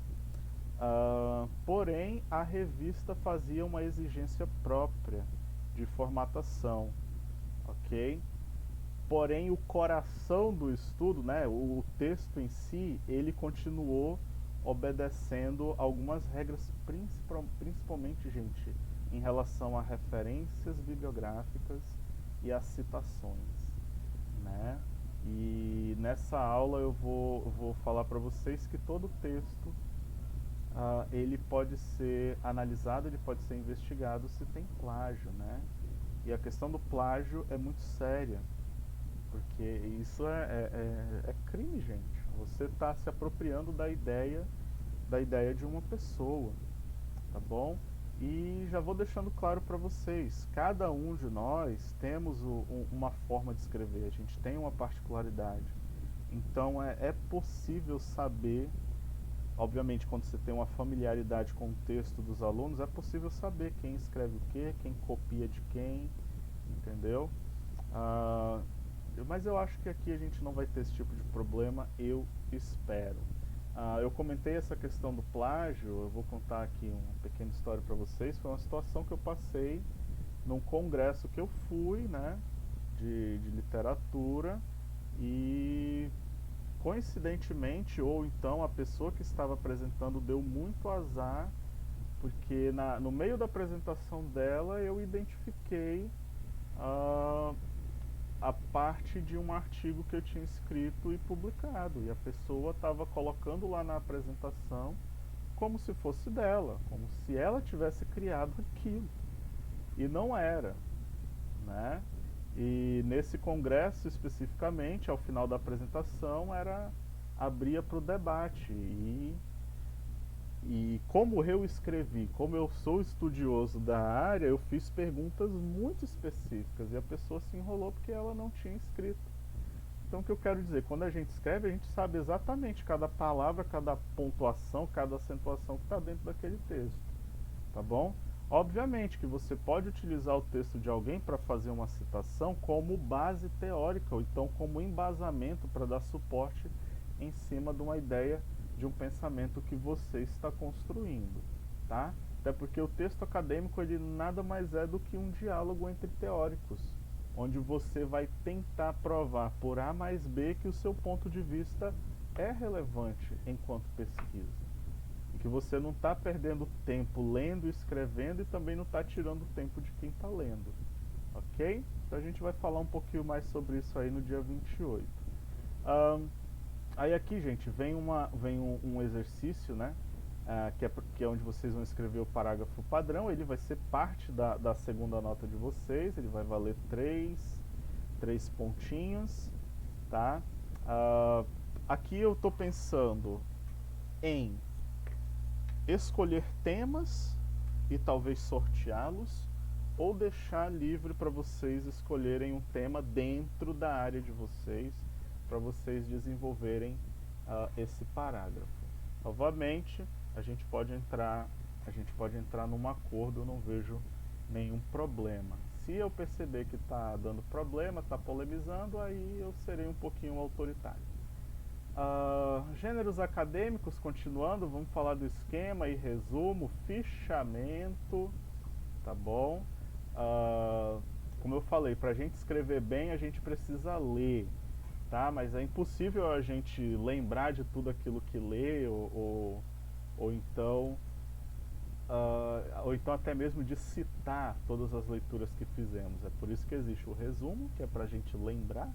porém a revista fazia uma exigência própria de formatação, ok? Porém o coração do estudo, né, o texto em si, ele continuou obedecendo algumas regras, principalmente, gente, em relação a referências bibliográficas e a citações, né? E nessa aula eu vou falar para vocês que todo texto ele pode ser analisado, ele pode ser investigado se tem plágio, né? E a questão do plágio é muito séria, porque isso é crime, gente. Você está se apropriando da ideia de uma pessoa, tá bom? E já vou deixando claro para vocês, cada um de nós temos uma forma de escrever, a gente tem uma particularidade. Então é possível saber, obviamente quando você tem uma familiaridade com o texto dos alunos, é possível saber quem escreve o quê, quem copia de quem, entendeu? Mas eu acho que aqui a gente não vai ter esse tipo de problema, eu espero. Eu comentei essa questão do plágio, eu vou contar aqui uma pequena história para vocês. Foi uma situação que eu passei num congresso que eu fui, né, de literatura, e coincidentemente, ou então a pessoa que estava apresentando deu muito azar, porque no meio da apresentação dela eu identifiquei a parte de um artigo que eu tinha escrito e publicado, e a pessoa estava colocando lá na apresentação como se fosse dela, como se ela tivesse criado aquilo, e não era, né? E nesse congresso especificamente, ao final da apresentação, abria para o debate, e como eu escrevi, como eu sou estudioso da área, eu fiz perguntas muito específicas e a pessoa se enrolou porque ela não tinha escrito. Então o que eu quero dizer, quando a gente escreve, a gente sabe exatamente cada palavra, cada pontuação, cada acentuação que está dentro daquele texto, tá bom? Obviamente que você pode utilizar o texto de alguém para fazer uma citação como base teórica, ou então como embasamento para dar suporte em cima de uma ideia, de um pensamento que você está construindo, tá? Até porque o texto acadêmico ele nada mais é do que um diálogo entre teóricos, onde você vai tentar provar por A mais B que o seu ponto de vista é relevante enquanto pesquisa. E que você não está perdendo tempo lendo e escrevendo e também não está tirando o tempo de quem está lendo, ok? Então a gente vai falar um pouquinho mais sobre isso aí no dia 28. Aí aqui, gente, vem um exercício, né? que é onde vocês vão escrever o parágrafo padrão. Ele vai ser parte da segunda nota de vocês, ele vai valer três pontinhos, tá? Ah, aqui eu estou pensando em escolher temas e talvez sorteá-los, ou deixar livre para vocês escolherem um tema dentro da área de vocês, para vocês desenvolverem esse parágrafo. Novamente, a gente pode entrar num acordo, eu não vejo nenhum problema. Se eu perceber que está dando problema, está polemizando, aí eu serei um pouquinho autoritário. Gêneros acadêmicos, continuando, vamos falar do esquema e resumo, fichamento, tá bom? Como eu falei, para a gente escrever bem, a gente precisa ler, tá? Mas é impossível a gente lembrar de tudo aquilo que lê, ou então até mesmo de citar todas as leituras que fizemos. É por isso que existe o resumo, que é para a gente lembrar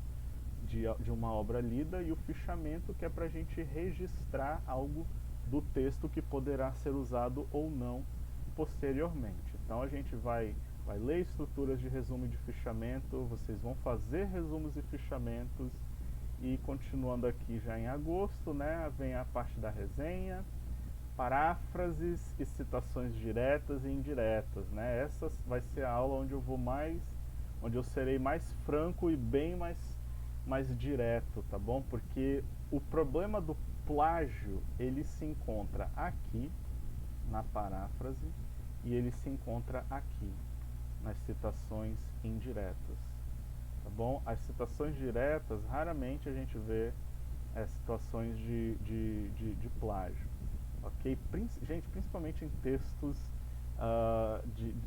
de uma obra lida, e o fichamento, que é para a gente registrar algo do texto que poderá ser usado ou não posteriormente. Então a gente vai ler estruturas de resumo e de fichamento, vocês vão fazer resumos e fichamentos, e continuando aqui já em agosto, né, vem a parte da resenha, paráfrases e citações diretas e indiretas, né? Essa vai ser a aula onde eu serei mais franco e bem mais direto, tá bom? Porque o problema do plágio, ele se encontra aqui na paráfrase e ele se encontra aqui nas citações indiretas, tá bom? As citações diretas, raramente a gente vê situações de plágio, ok? Gente, principalmente em textos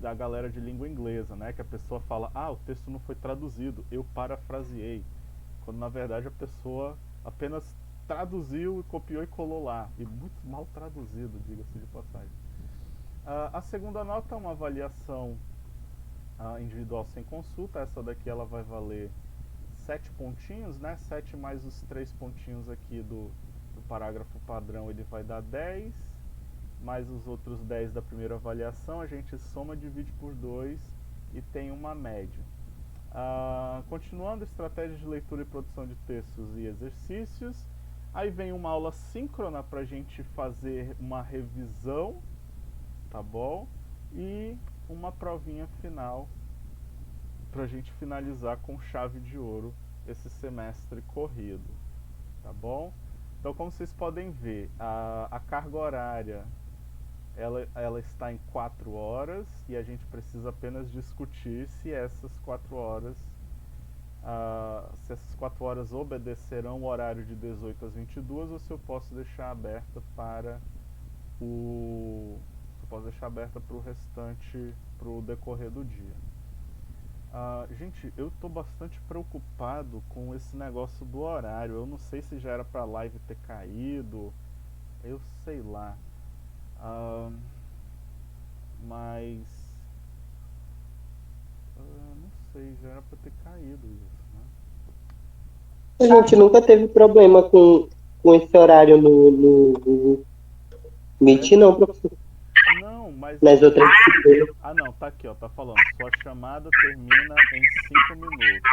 da galera de língua inglesa, né? Que a pessoa fala, o texto não foi traduzido, eu parafraseei, quando na verdade a pessoa apenas traduziu e copiou e colou lá, e muito mal traduzido, diga-se de passagem. A segunda nota é uma avaliação individual sem consulta. Essa daqui ela vai valer 7 pontinhos, né? 7 mais os 3 pontinhos aqui do parágrafo padrão, ele vai dar 10, mais os outros 10 da primeira avaliação, a gente soma, divide por 2 e tem uma média. Continuando, estratégias de leitura e produção de textos e exercícios. Aí vem uma aula síncrona para a gente fazer uma revisão, tá bom? E uma provinha final para a gente finalizar com chave de ouro esse semestre corrido, tá bom? Então, como vocês podem ver, a carga horária ela está em 4 horas, e a gente precisa apenas discutir se essas 4 horas obedecerão o horário de 18 às 22, ou se eu posso deixar aberta para o restante, para o decorrer do dia. Gente, eu estou bastante preocupado com esse negócio do horário. Eu não sei se já era para a live ter caído, eu sei lá. Mas não sei, já era para ter caído isso, né? A gente nunca teve problema com esse horário no Meet, não, professor. Não, mas Nas outras disciplinas. não, tá aqui, ó, tá falando. Sua chamada termina em 5 minutos.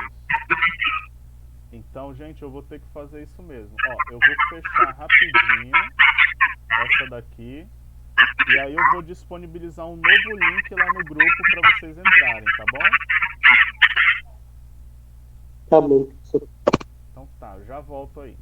Então, gente, eu vou ter que fazer isso mesmo. Ó, eu vou fechar rapidinho essa daqui, e aí eu vou disponibilizar um novo link lá no grupo para vocês entrarem, tá bom? Tá bom, professor. Então tá, eu já volto aí.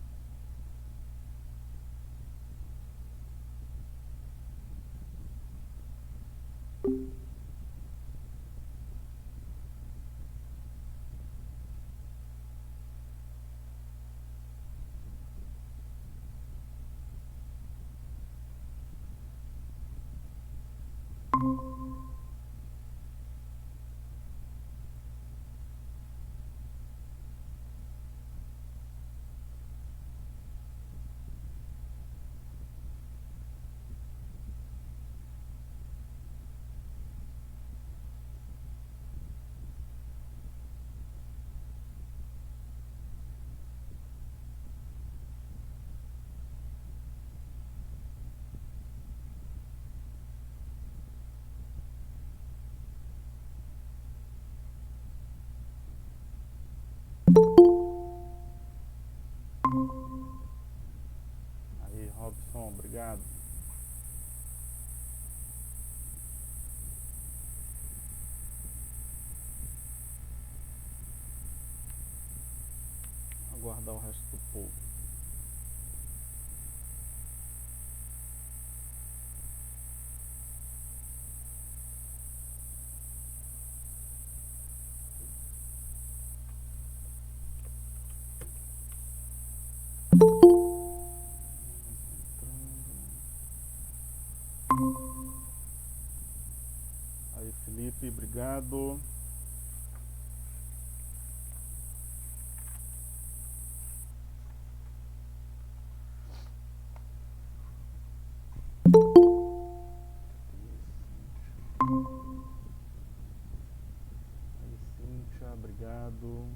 aguardar o resto do povo. Aí, Felipe, obrigado. Aí, Cíntia, obrigado.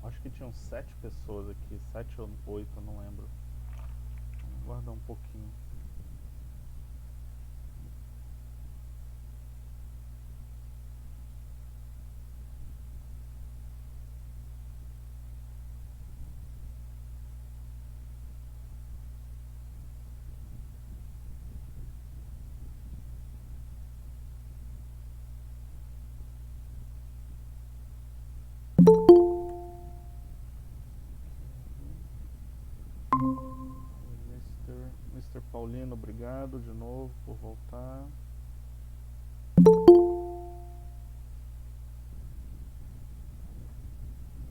Acho que tinham 7 pessoas aqui, 7 ou 8, eu não lembro. Vamos guardar um pouquinho. Mr. Paulino, obrigado de novo por voltar.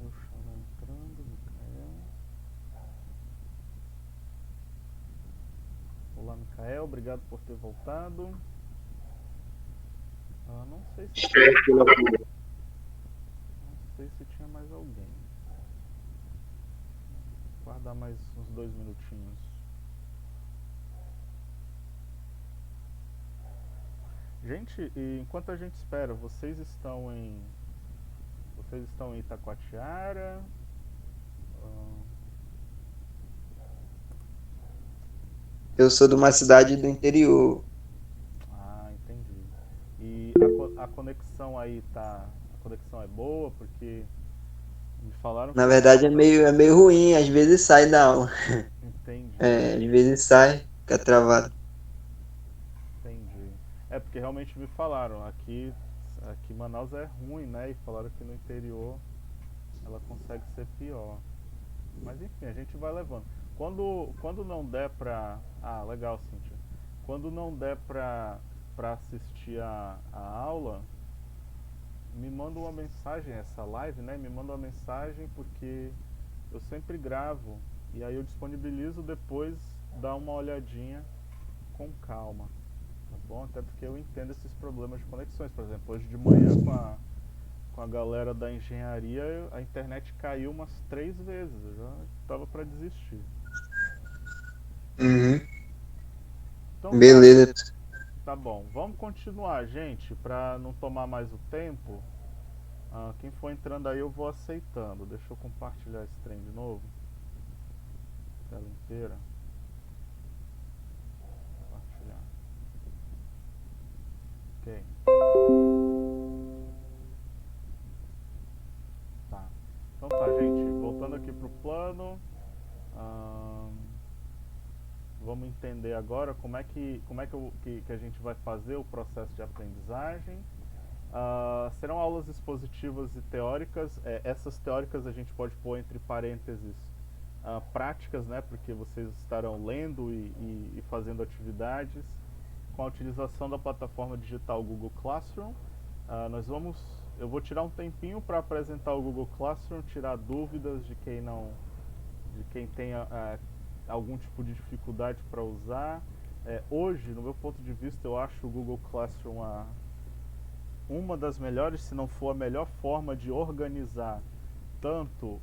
Oxalá entrando, Micael. Olá, Micael, obrigado por ter voltado. Não sei se tinha mais alguém. Vou guardar mais uns 2 minutinhos. Gente, e enquanto a gente espera, vocês estão em Itacoatiara? Eu sou de uma cidade do interior. Entendi. E a conexão aí tá. A conexão é boa porque me falaram Na que verdade é meio ruim, às vezes sai da aula. Entendi, Às vezes sai, fica travado. entendi. É porque realmente me falaram, aqui Manaus é ruim, né? E falaram que no interior ela consegue ser pior. Mas enfim, a gente vai levando. Quando não der pra. Legal, Cíntia. Quando não der pra assistir a aula, me manda uma mensagem, essa live, né? Me manda uma mensagem porque eu sempre gravo e aí eu disponibilizo depois, dar uma olhadinha com calma, tá bom? Até porque eu entendo esses problemas de conexões. Por exemplo, hoje de manhã com a galera da engenharia, a internet caiu umas 3 vezes, eu já tava para desistir. Uhum. Então Beleza. tá bom. Vamos continuar, gente, para não tomar mais o tempo. Quem for entrando aí eu vou aceitando. Deixa eu compartilhar esse trem de novo. Tela inteira. Compartilhar. Ok. Tá. Então tá, gente. Voltando aqui pro plano. Vamos entender agora como é que a gente vai fazer o processo de aprendizagem. Serão aulas expositivas e teóricas. Essas teóricas a gente pode pôr entre parênteses práticas, né, porque vocês estarão lendo e fazendo atividades com a utilização da plataforma digital Google Classroom. Eu vou tirar um tempinho para apresentar o Google Classroom, tirar dúvidas de quem tenha algum tipo de dificuldade para usar. Hoje, no meu ponto de vista, eu acho o Google Classroom uma das melhores, se não for a melhor forma de organizar tanto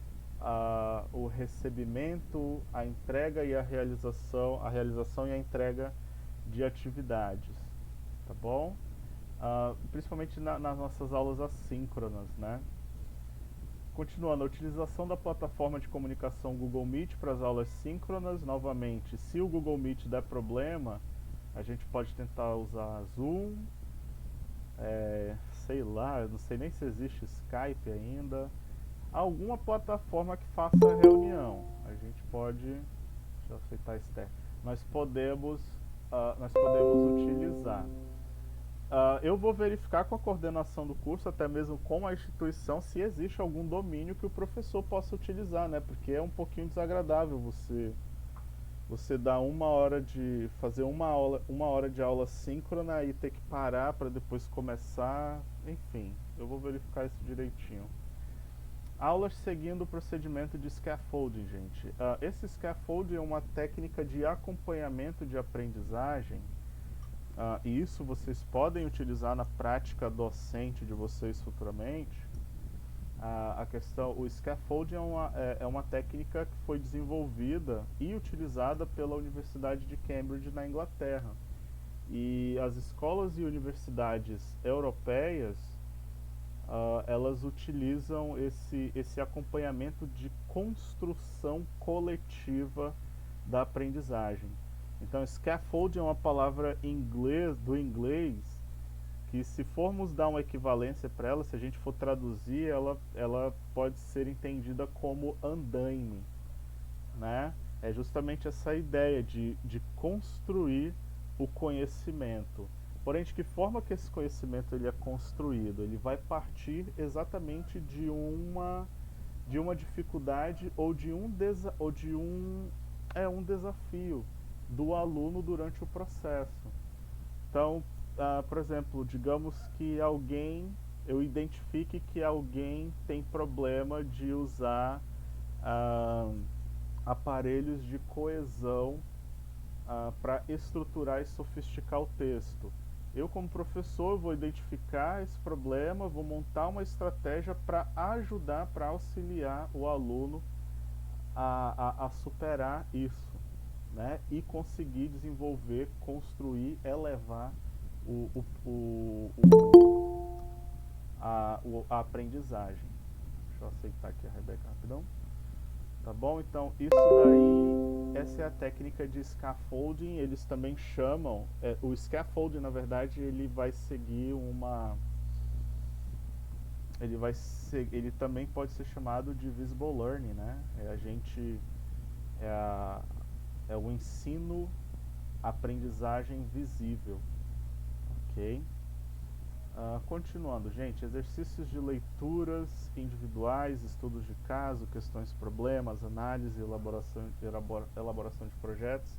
o recebimento, a entrega e a realização e a entrega de atividades, tá bom? Principalmente nas nossas aulas assíncronas, né? Continuando, a utilização da plataforma de comunicação Google Meet para as aulas síncronas. Novamente, se o Google Meet der problema, a gente pode tentar usar Zoom, sei lá, não sei nem se existe Skype ainda. Alguma plataforma que faça reunião. A gente pode. Deixa eu aceitar esse termo. Nós podemos utilizar. Eu vou verificar com a coordenação do curso, até mesmo com a instituição, se existe algum domínio que o professor possa utilizar, né? Porque é um pouquinho desagradável você dar fazer uma hora de aula síncrona e ter que parar para depois começar. Enfim, eu vou verificar isso direitinho. Aulas seguindo o procedimento de scaffolding, gente. Esse scaffolding é uma técnica de acompanhamento de aprendizagem. E isso vocês podem utilizar na prática docente de vocês futuramente. O scaffolding é uma técnica que foi desenvolvida e utilizada pela Universidade de Cambridge na Inglaterra. E as escolas e universidades europeias, elas utilizam esse acompanhamento de construção coletiva da aprendizagem. Então, scaffolding é uma palavra do inglês que, se formos dar uma equivalência para ela, se a gente for traduzir, ela pode ser entendida como andaime, né? É justamente essa ideia de construir o conhecimento. Porém, de que forma que esse conhecimento ele é construído? Ele vai partir exatamente de uma dificuldade ou de um desafio do aluno durante o processo. Então, por exemplo, digamos que eu identifique que alguém tem problema de usar aparelhos de coesão para estruturar e sofisticar o texto. Eu, como professor, vou identificar esse problema, vou montar uma estratégia para ajudar, para auxiliar o aluno a superar isso, né? E conseguir desenvolver, construir, elevar a aprendizagem. Deixa eu aceitar aqui a Rebeca rapidão. Tá bom? Então, essa é a técnica de scaffolding. Eles também chamam, o scaffolding, na verdade, ele vai seguir ele também pode ser chamado de visible learning, né? É o ensino, aprendizagem visível, ok? Continuando, gente, exercícios de leituras individuais, estudos de caso, questões problemas, análise, elaboração de projetos,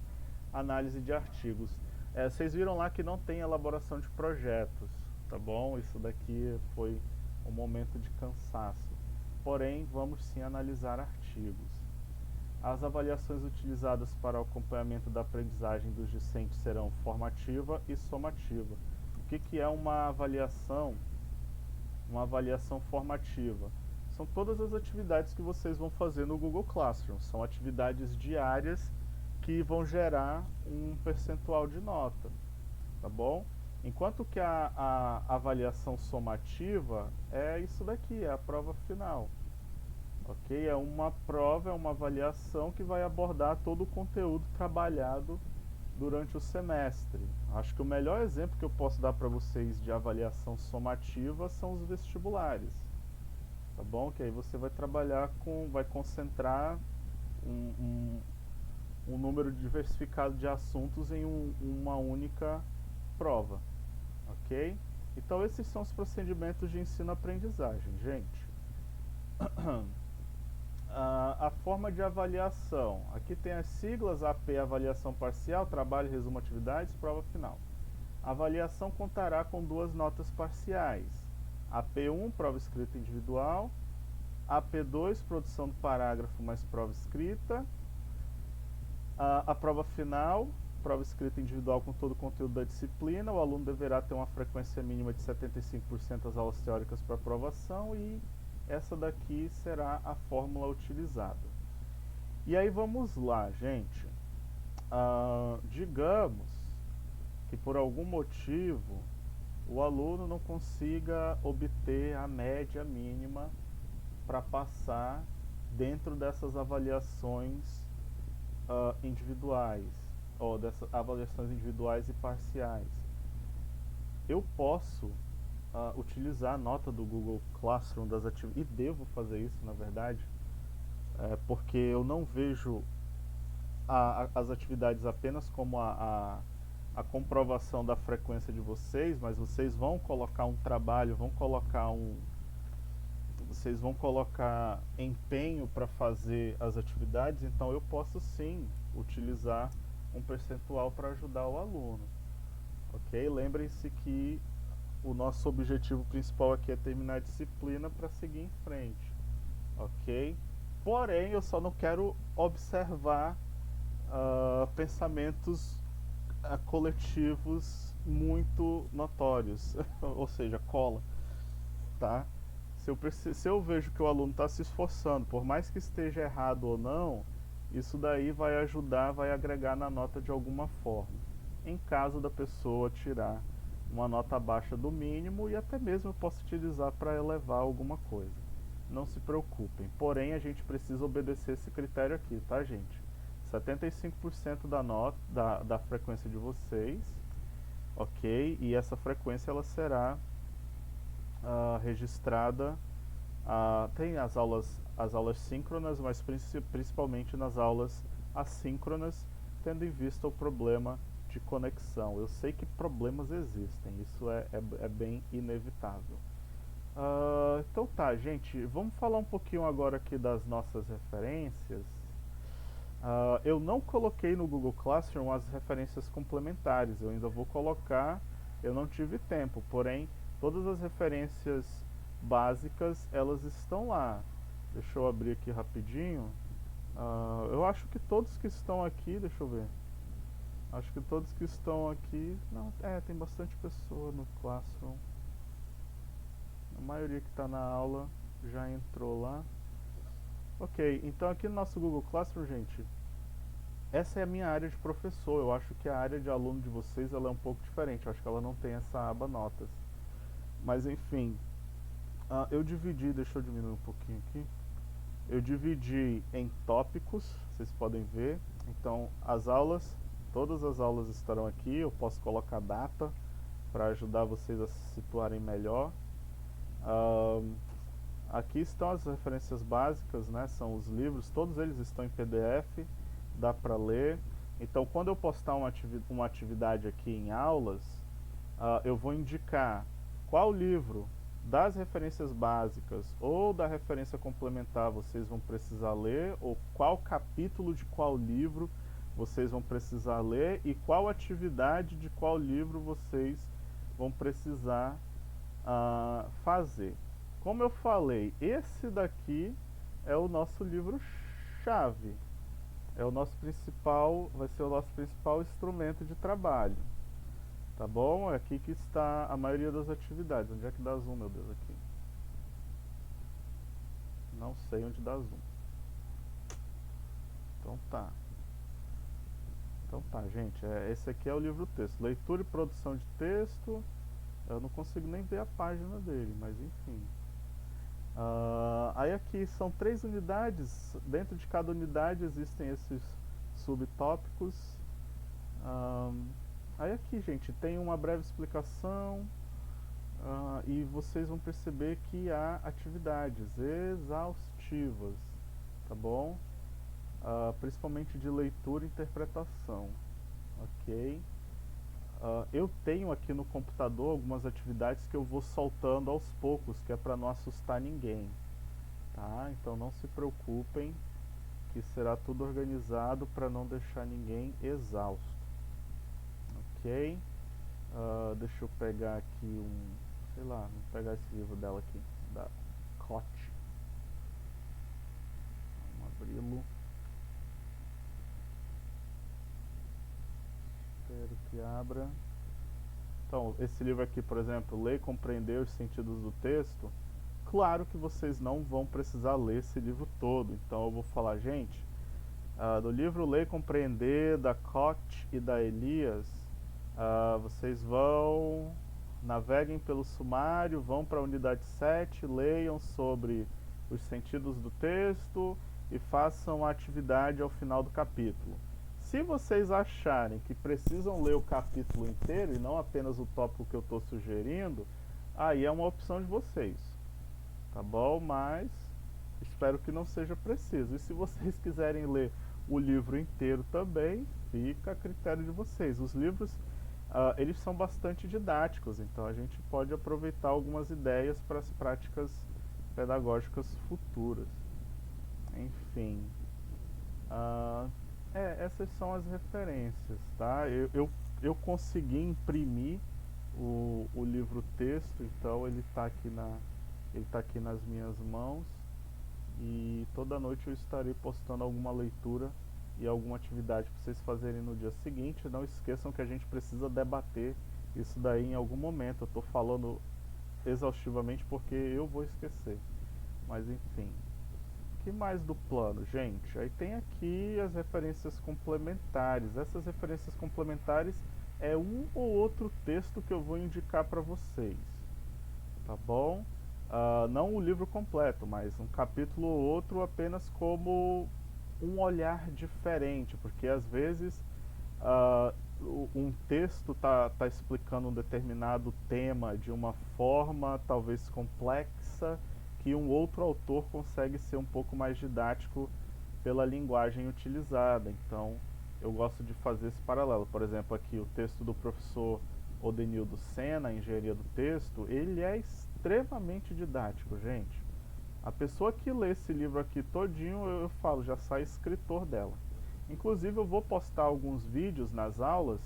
análise de artigos. Vocês viram lá que não tem elaboração de projetos, tá bom? Isso daqui foi um momento de cansaço. Porém, vamos sim analisar artigos. As avaliações utilizadas para o acompanhamento da aprendizagem dos discentes serão formativa e somativa. O que é uma avaliação? Uma avaliação formativa. São todas as atividades que vocês vão fazer no Google Classroom. São atividades diárias que vão gerar um percentual de nota, tá bom? Enquanto que a avaliação somativa é isso daqui, é a prova final. Ok? É uma prova, é uma avaliação que vai abordar todo o conteúdo trabalhado durante o semestre. Acho que o melhor exemplo que eu posso dar para vocês de avaliação somativa são os vestibulares, tá bom? Que aí você vai trabalhar vai concentrar um número diversificado de assuntos em uma única prova, ok? Então esses são os procedimentos de ensino-aprendizagem, gente. A forma de avaliação. Aqui tem as siglas: AP, avaliação parcial, trabalho, resumo, atividades, prova final. A avaliação contará com 2 notas parciais. AP1, prova escrita individual. AP2, produção do parágrafo mais prova escrita. A prova final, prova escrita individual com todo o conteúdo da disciplina. O aluno deverá ter uma frequência mínima de 75% das aulas teóricas para aprovação, e essa daqui será a fórmula utilizada. E aí vamos lá, gente. Digamos que por algum motivo o aluno não consiga obter a média mínima para passar dentro dessas avaliações individuais, ou dessas avaliações individuais e parciais. Eu posso utilizar a nota do Google Classroom das atividades, e devo fazer isso, na verdade, porque eu não vejo as atividades apenas como a comprovação da frequência de vocês, mas vocês vão colocar um trabalho, vocês vão colocar empenho para fazer as atividades, então eu posso sim utilizar um percentual para ajudar o aluno, ok? Lembrem-se que o nosso objetivo principal aqui é terminar a disciplina para seguir em frente, ok? Porém, eu só não quero observar pensamentos coletivos muito notórios, ou seja, cola, tá? Se eu vejo que o aluno está se esforçando, por mais que esteja errado ou não, isso daí vai ajudar, vai agregar na nota de alguma forma. Em caso da pessoa tirar uma nota abaixo do mínimo, e até mesmo eu posso utilizar para elevar alguma coisa. Não se preocupem. Porém, a gente precisa obedecer esse critério aqui, tá, gente? 75% da nota da frequência de vocês, ok? E essa frequência ela será registrada. Tem as aulas síncronas, mas principalmente nas aulas assíncronas, tendo em vista o problema de conexão. Eu sei que problemas existem, isso é bem inevitável. Então tá, gente, vamos falar um pouquinho agora aqui das nossas referências. Eu não coloquei no Google Classroom as referências complementares, eu ainda vou colocar, eu não tive tempo, porém todas as referências básicas elas estão lá. Deixa eu abrir aqui rapidinho. Eu acho que todos que estão aqui, deixa eu ver. Acho que todos que estão aqui, não, tem bastante pessoa no Classroom. A maioria que está na aula já entrou lá. Ok, então aqui no nosso Google Classroom, gente, essa é a minha área de professor. Eu acho que a área de aluno de vocês ela é um pouco diferente. Eu acho que ela não tem essa aba notas. Mas enfim, eu dividi, deixa eu diminuir um pouquinho aqui. Eu dividi em tópicos, vocês podem ver. Então todas as aulas estarão aqui. Eu posso colocar data para ajudar vocês a se situarem melhor. Aqui estão as referências básicas, né? São os livros, todos eles estão em PDF, dá para ler. Então, quando eu postar uma atividade aqui em aulas, eu vou indicar qual livro das referências básicas ou da referência complementar vocês vão precisar ler, ou qual capítulo de qual livro vocês vão precisar ler e qual atividade de qual livro vocês vão precisar fazer. Como eu falei, esse daqui é o nosso livro-chave. Vai ser o nosso principal instrumento de trabalho. Tá bom? É aqui que está a maioria das atividades. Onde é que dá zoom, meu Deus, aqui? Não sei onde dá zoom. Então tá, gente. Esse aqui é o livro-texto. Leitura e produção de texto. Eu não consigo nem ver a página dele, mas enfim. Aí aqui são 3 unidades. Dentro de cada unidade existem esses subtópicos. Aí aqui, gente, tem uma breve explicação e vocês vão perceber que há atividades exaustivas, tá bom? Principalmente de leitura e interpretação, ok? Eu tenho aqui no computador algumas atividades que eu vou soltando aos poucos, que é para não assustar ninguém, tá? Então não se preocupem, que será tudo organizado para não deixar ninguém exausto, ok? Deixa eu pegar aqui sei lá, vou pegar esse livro dela aqui, da Cott. Vamos abri-lo. Espero que abra. Então, esse livro aqui, por exemplo, Ler e Compreender os Sentidos do Texto. Claro que vocês não vão precisar ler esse livro todo. Então eu vou falar, gente, do livro Ler e Compreender, da Cott e da Elias, vocês naveguem pelo sumário, vão para a unidade 7, leiam sobre os sentidos do texto e façam a atividade ao final do capítulo. Se vocês acharem que precisam ler o capítulo inteiro e não apenas o tópico que eu estou sugerindo, aí é uma opção de vocês, tá bom? Mas espero que não seja preciso. E se vocês quiserem ler o livro inteiro também, fica a critério de vocês. Os livros eles são bastante didáticos, então a gente pode aproveitar algumas ideias para as práticas pedagógicas futuras. Enfim, ah, essas são as referências, tá? Eu consegui imprimir o livro texto, então ele tá aqui nas minhas mãos e toda noite eu estarei postando alguma leitura e alguma atividade para vocês fazerem no dia seguinte. Não esqueçam que a gente precisa debater isso daí em algum momento. Eu estou falando exaustivamente porque eu vou esquecer. Mas enfim. O que mais do plano, gente? Aí tem aqui as referências complementares. Essas referências complementares é um ou outro texto que eu vou indicar para vocês, tá bom? Não o livro completo, mas um capítulo ou outro apenas como um olhar diferente, porque às vezes uh, um texto tá explicando um determinado tema de uma forma talvez complexa, que um outro autor consegue ser um pouco mais didático pela linguagem utilizada. Então, eu gosto de fazer esse paralelo. Por exemplo, aqui o texto do professor Odenildo Sena, Engenharia do Texto, ele é extremamente didático, gente. A pessoa que lê esse livro aqui todinho, eu falo, já sai escritor dela. Inclusive, eu vou postar alguns vídeos nas aulas.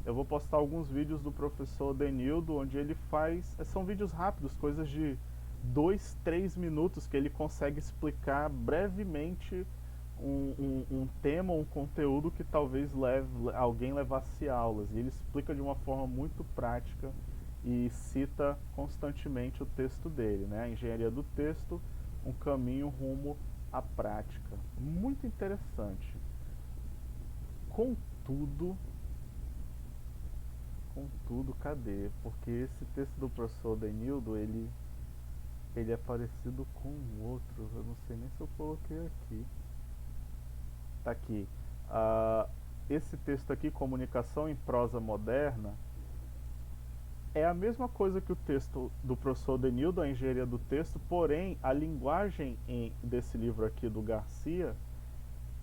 Eu vou postar alguns vídeos do professor Denildo, onde ele faz. São vídeos rápidos, coisas de 2, 3 minutos, que ele consegue explicar brevemente um tema, um conteúdo que talvez alguém levasse aulas. E ele explica de uma forma muito prática e cita constantemente o texto dele, né? A engenharia do texto, um caminho rumo à prática. Muito interessante. Contudo, cadê? Porque esse texto do professor Denildo, ele é parecido com o outro. Eu não sei nem se eu coloquei aqui. Tá aqui. Esse texto aqui, Comunicação em Prosa Moderna, é a mesma coisa que o texto do professor Denildo, a engenharia do texto, porém a linguagem desse livro aqui do Garcia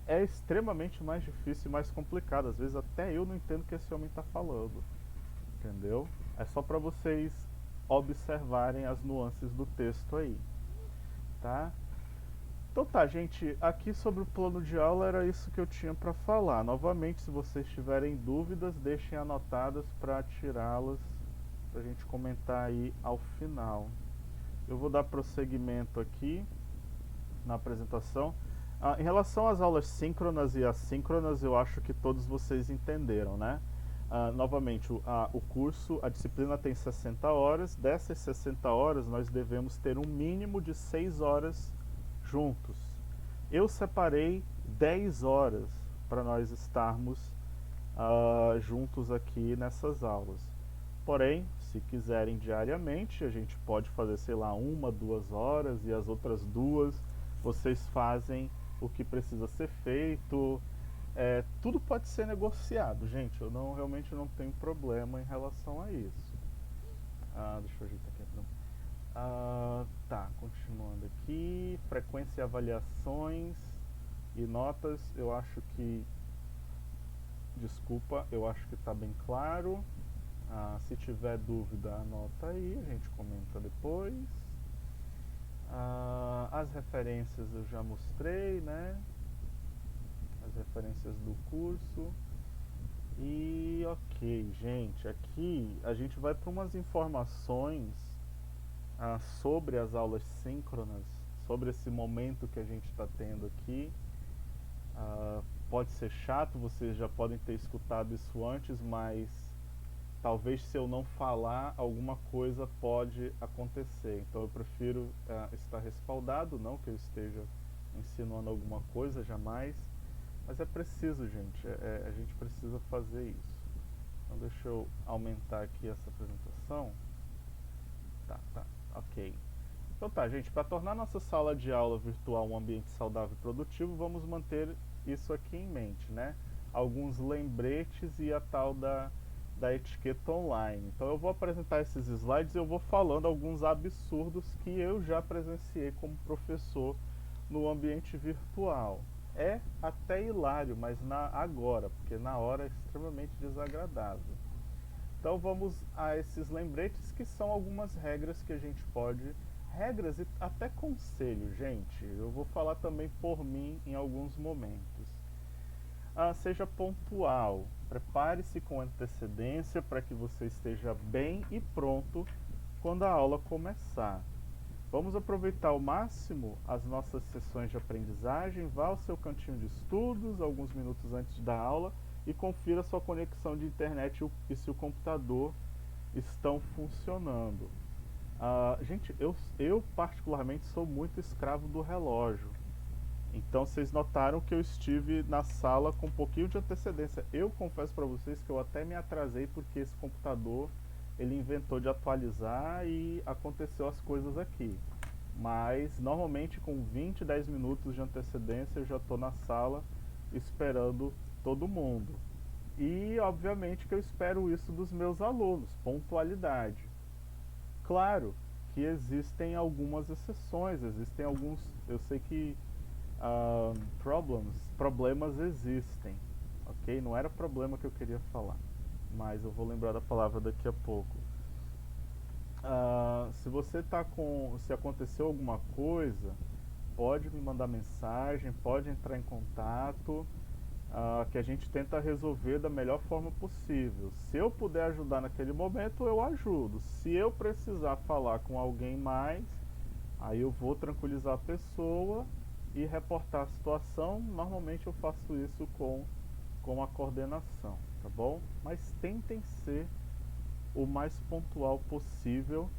é extremamente mais difícil e mais complicada. Às vezes até eu não entendo o que esse homem está falando, entendeu? É só para vocês observarem as nuances do texto aí, tá? Então tá, gente, aqui sobre o plano de aula era isso que eu tinha para falar. Novamente, se vocês tiverem dúvidas, deixem anotadas para tirá-las, para a gente comentar aí ao final. Eu vou dar prosseguimento aqui na apresentação. Em relação às aulas síncronas e assíncronas, eu acho que todos vocês entenderam, né? Novamente, o curso, a disciplina tem 60 horas. Dessas 60 horas, nós devemos ter um mínimo de 6 horas juntos. Eu separei 10 horas para nós estarmos juntos aqui nessas aulas. Porém, se quiserem diariamente, a gente pode fazer, sei lá, 1, 2 horas, e as outras 2 vocês fazem o que precisa ser feito. Tudo pode ser negociado, gente. Eu realmente não tenho problema em relação a isso. Deixa eu ajeitar aqui. Tá, continuando aqui. Frequência e avaliações e notas. Eu acho que... Desculpa, eu acho que está bem claro. Se tiver dúvida, anota aí, a gente comenta depois. As referências eu já mostrei, né? As referências do curso. E ok, gente, aqui a gente vai para umas informações sobre as aulas síncronas, sobre esse momento que a gente está tendo aqui. Pode ser chato, vocês já podem ter escutado isso antes, mas talvez se eu não falar, alguma coisa pode acontecer. Então eu prefiro estar respaldado, não que eu esteja insinuando alguma coisa, jamais. Mas é preciso, gente, a gente precisa fazer isso. Então deixa eu aumentar aqui essa apresentação. Tá, ok. Então tá, gente, para tornar nossa sala de aula virtual um ambiente saudável e produtivo, vamos manter isso aqui em mente, né? Alguns lembretes e a tal da etiqueta online. Então eu vou apresentar esses slides e eu vou falando alguns absurdos que eu já presenciei como professor no ambiente virtual. É até hilário, mas agora, porque na hora é extremamente desagradável. Então vamos a esses lembretes que são algumas regras que a gente pode. Regras e até conselho, gente. Eu vou falar também por mim em alguns momentos. Seja pontual. Prepare-se com antecedência para que você esteja bem e pronto quando a aula começar. Vamos aproveitar ao máximo as nossas sessões de aprendizagem. Vá ao seu cantinho de estudos alguns minutos antes da aula e confira sua conexão de internet e se o computador estão funcionando. Gente, eu particularmente sou muito escravo do relógio. Então vocês notaram que eu estive na sala com um pouquinho de antecedência. Eu confesso para vocês que eu até me atrasei porque esse computador ele inventou de atualizar e aconteceu as coisas aqui. Mas normalmente com 20, 10 minutos de antecedência eu já estou na sala esperando todo mundo. E obviamente que eu espero isso dos meus alunos, pontualidade. Claro que existem algumas exceções, existem alguns, eu sei que problemas existem, ok? Não era problema que eu queria falar, mas eu vou lembrar da palavra daqui a pouco. Se você tá com, se aconteceu alguma coisa, pode me mandar mensagem, pode entrar em contato, que a gente tenta resolver da melhor forma possível. Se eu puder ajudar naquele momento, eu ajudo. Se eu precisar falar com alguém mais, aí eu vou tranquilizar a pessoa e reportar a situação. Normalmente eu faço isso com a coordenação, tá bom? Mas tentem ser o mais pontual possível,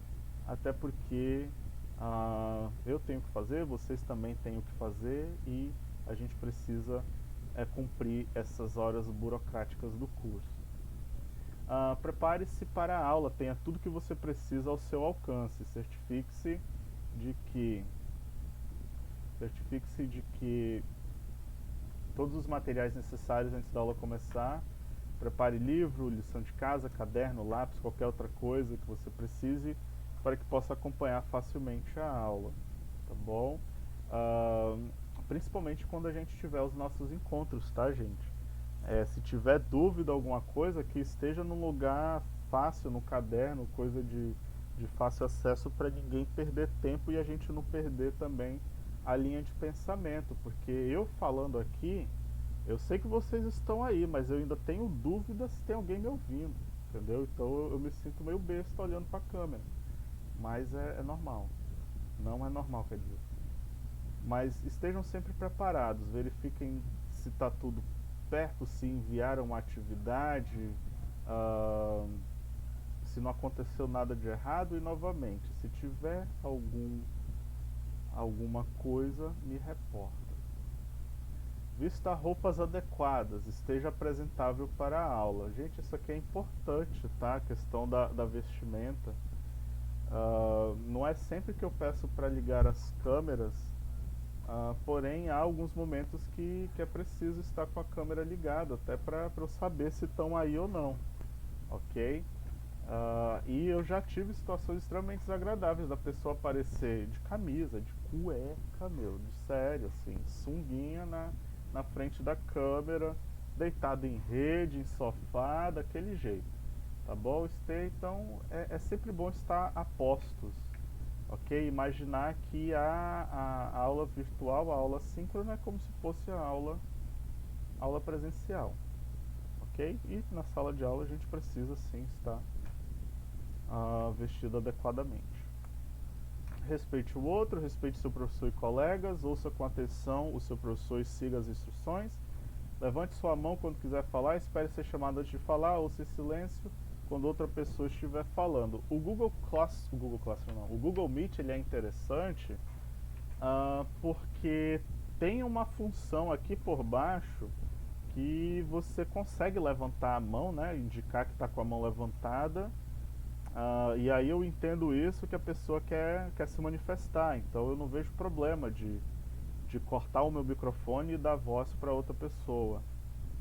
até porque eu tenho que fazer, vocês também têm o que fazer e a gente precisa cumprir essas horas burocráticas do curso. Prepare-se para a aula, tenha tudo que você precisa ao seu alcance, certifique-se de que todos os materiais necessários antes da aula começar. Prepare livro, lição de casa, caderno, lápis, qualquer outra coisa que você precise para que possa acompanhar facilmente a aula, tá bom? Principalmente quando a gente tiver os nossos encontros, tá, gente? Se tiver dúvida alguma coisa, que esteja num lugar fácil, no caderno, coisa de fácil acesso para ninguém perder tempo e a gente não perder também a linha de pensamento, porque eu falando aqui, eu sei que vocês estão aí, mas eu ainda tenho dúvida se tem alguém me ouvindo, entendeu? Então eu me sinto meio besta olhando para a câmera, mas é normal, não é normal, quer dizer. Mas estejam sempre preparados, verifiquem se está tudo perto, se enviaram uma atividade, se não aconteceu nada de errado e novamente, se tiver alguma coisa, me reporta. Vista roupas adequadas, esteja apresentável para a aula. Gente, isso aqui é importante, tá? A questão da vestimenta. Não é sempre que eu peço para ligar as câmeras, porém há alguns momentos que é preciso estar com a câmera ligada, até para eu saber se estão aí ou não, ok? E eu já tive situações extremamente desagradáveis da pessoa aparecer de camisa, de cueca, de sério, assim, sunguinha na frente da câmera, deitado em rede, em sofá, daquele jeito, tá bom? Então é sempre bom estar a postos, ok? Imaginar que a aula virtual, a aula síncrona é como se fosse a aula presencial, ok? E na sala de aula a gente precisa sim estar vestido adequadamente. Respeite o outro, respeite seu professor e colegas, ouça com atenção o seu professor e siga as instruções. Levante sua mão quando quiser falar, espere ser chamado antes de falar, ouça em silêncio quando outra pessoa estiver falando. O Google Meet ele é interessante porque tem uma função aqui por baixo que você consegue levantar a mão, né, indicar que está com a mão levantada. E aí eu entendo isso que a pessoa quer se manifestar, então eu não vejo problema de cortar o meu microfone e dar voz para outra pessoa,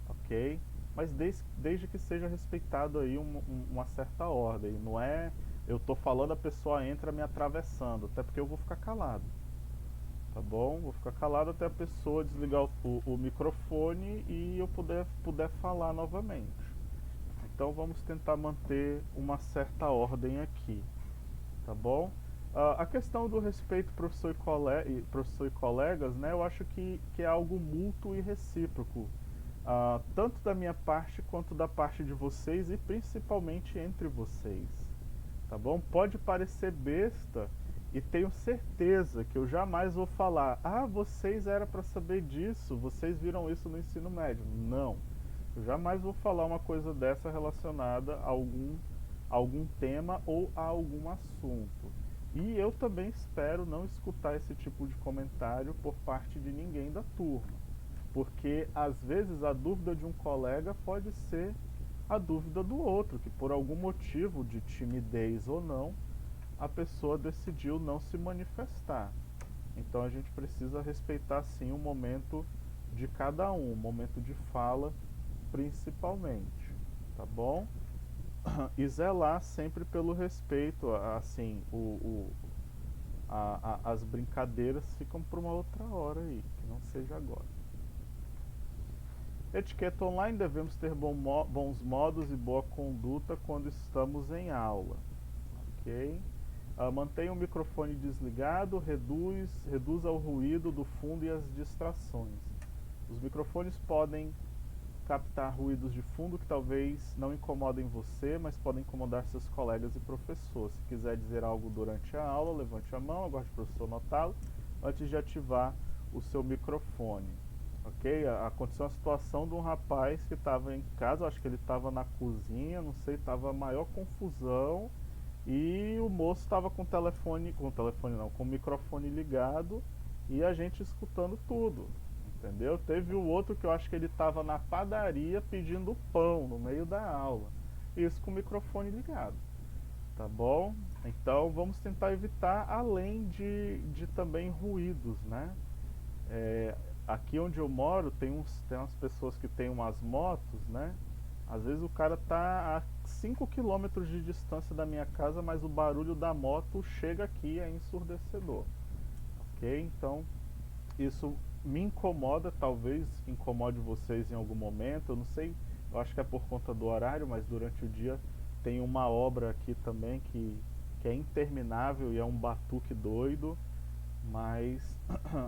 ok? Mas desde que seja respeitado aí uma certa ordem, não é eu tô falando, a pessoa entra me atravessando, até porque eu vou ficar calado, tá bom? Vou ficar calado até a pessoa desligar o microfone e eu puder falar novamente, Então vamos tentar manter uma certa ordem aqui, tá bom? A questão do respeito professor e colegas, né, eu acho que é algo mútuo e recíproco, tanto da minha parte quanto da parte de vocês e principalmente entre vocês, tá bom? Pode parecer besta e tenho certeza que eu jamais vou falar, vocês era para saber disso, vocês viram isso no ensino médio. Não, eu jamais vou falar uma coisa dessa relacionada a algum tema ou a algum assunto. E eu também espero não escutar esse tipo de comentário por parte de ninguém da turma, porque às vezes a dúvida de um colega pode ser a dúvida do outro, que por algum motivo de timidez ou não, a pessoa decidiu não se manifestar. Então a gente precisa respeitar sim o momento de cada um, o momento de fala principalmente, tá bom? E zelar sempre pelo respeito, assim, as brincadeiras ficam para uma outra hora aí, que não seja agora. Etiqueta online: devemos ter bons modos e boa conduta quando estamos em aula, ok? Mantenha o microfone desligado, reduza o ruído do fundo e as distrações. Os microfones podem captar ruídos de fundo que talvez não incomodem você, mas podem incomodar seus colegas e professores. Se quiser dizer algo durante a aula, levante a mão, aguarde o professor notá-lo antes de ativar o seu microfone. Ok? Aconteceu uma situação de um rapaz que estava em casa, acho que ele estava na cozinha, não sei, estava a maior confusão, e o moço estava com o microfone ligado e a gente escutando tudo, entendeu? Teve o outro que eu acho que ele estava na padaria pedindo pão no meio da aula, isso com o microfone ligado, tá bom? Então vamos tentar evitar, além de também ruídos, né? Aqui onde eu moro tem umas pessoas que têm umas motos, né? Às vezes o cara tá a 5 quilômetros de distância da minha casa, mas o barulho da moto chega aqui, é ensurdecedor. Ok? Então isso me incomoda, talvez incomode vocês em algum momento, eu não sei, eu acho que é por conta do horário, mas durante o dia tem uma obra aqui também que é interminável e é um batuque doido, mas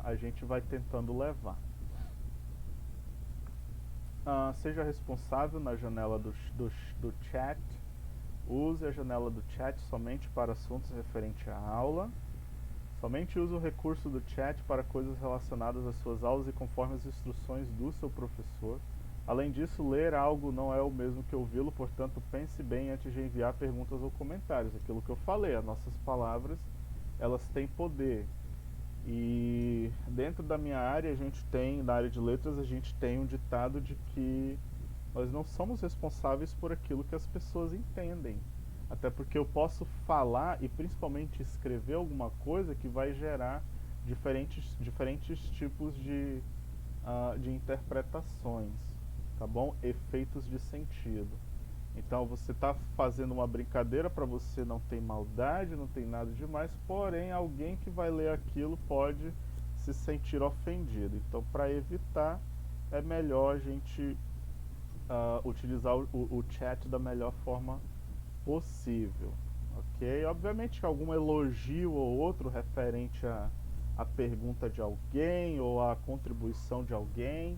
a gente vai tentando levar. Seja responsável na janela do chat. Use a janela do chat somente para assuntos referentes à aula. Somente use o recurso do chat para coisas relacionadas às suas aulas e conforme as instruções do seu professor. Além disso, ler algo não é o mesmo que ouvi-lo, portanto pense bem antes de enviar perguntas ou comentários. Aquilo que eu falei, as nossas palavras, elas têm poder. E dentro da minha área, na área de letras, a gente tem um ditado de que nós não somos responsáveis por aquilo que as pessoas entendem. Até porque eu posso falar e principalmente escrever alguma coisa que vai gerar diferentes tipos de interpretações, tá bom? Efeitos de sentido. Então você está fazendo uma brincadeira, para você não tem maldade, não tem nada demais, porém alguém que vai ler aquilo pode se sentir ofendido. Então, para evitar, é melhor a gente utilizar o chat da melhor forma possível, ok? Obviamente que algum elogio ou outro referente à pergunta de alguém ou à contribuição de alguém,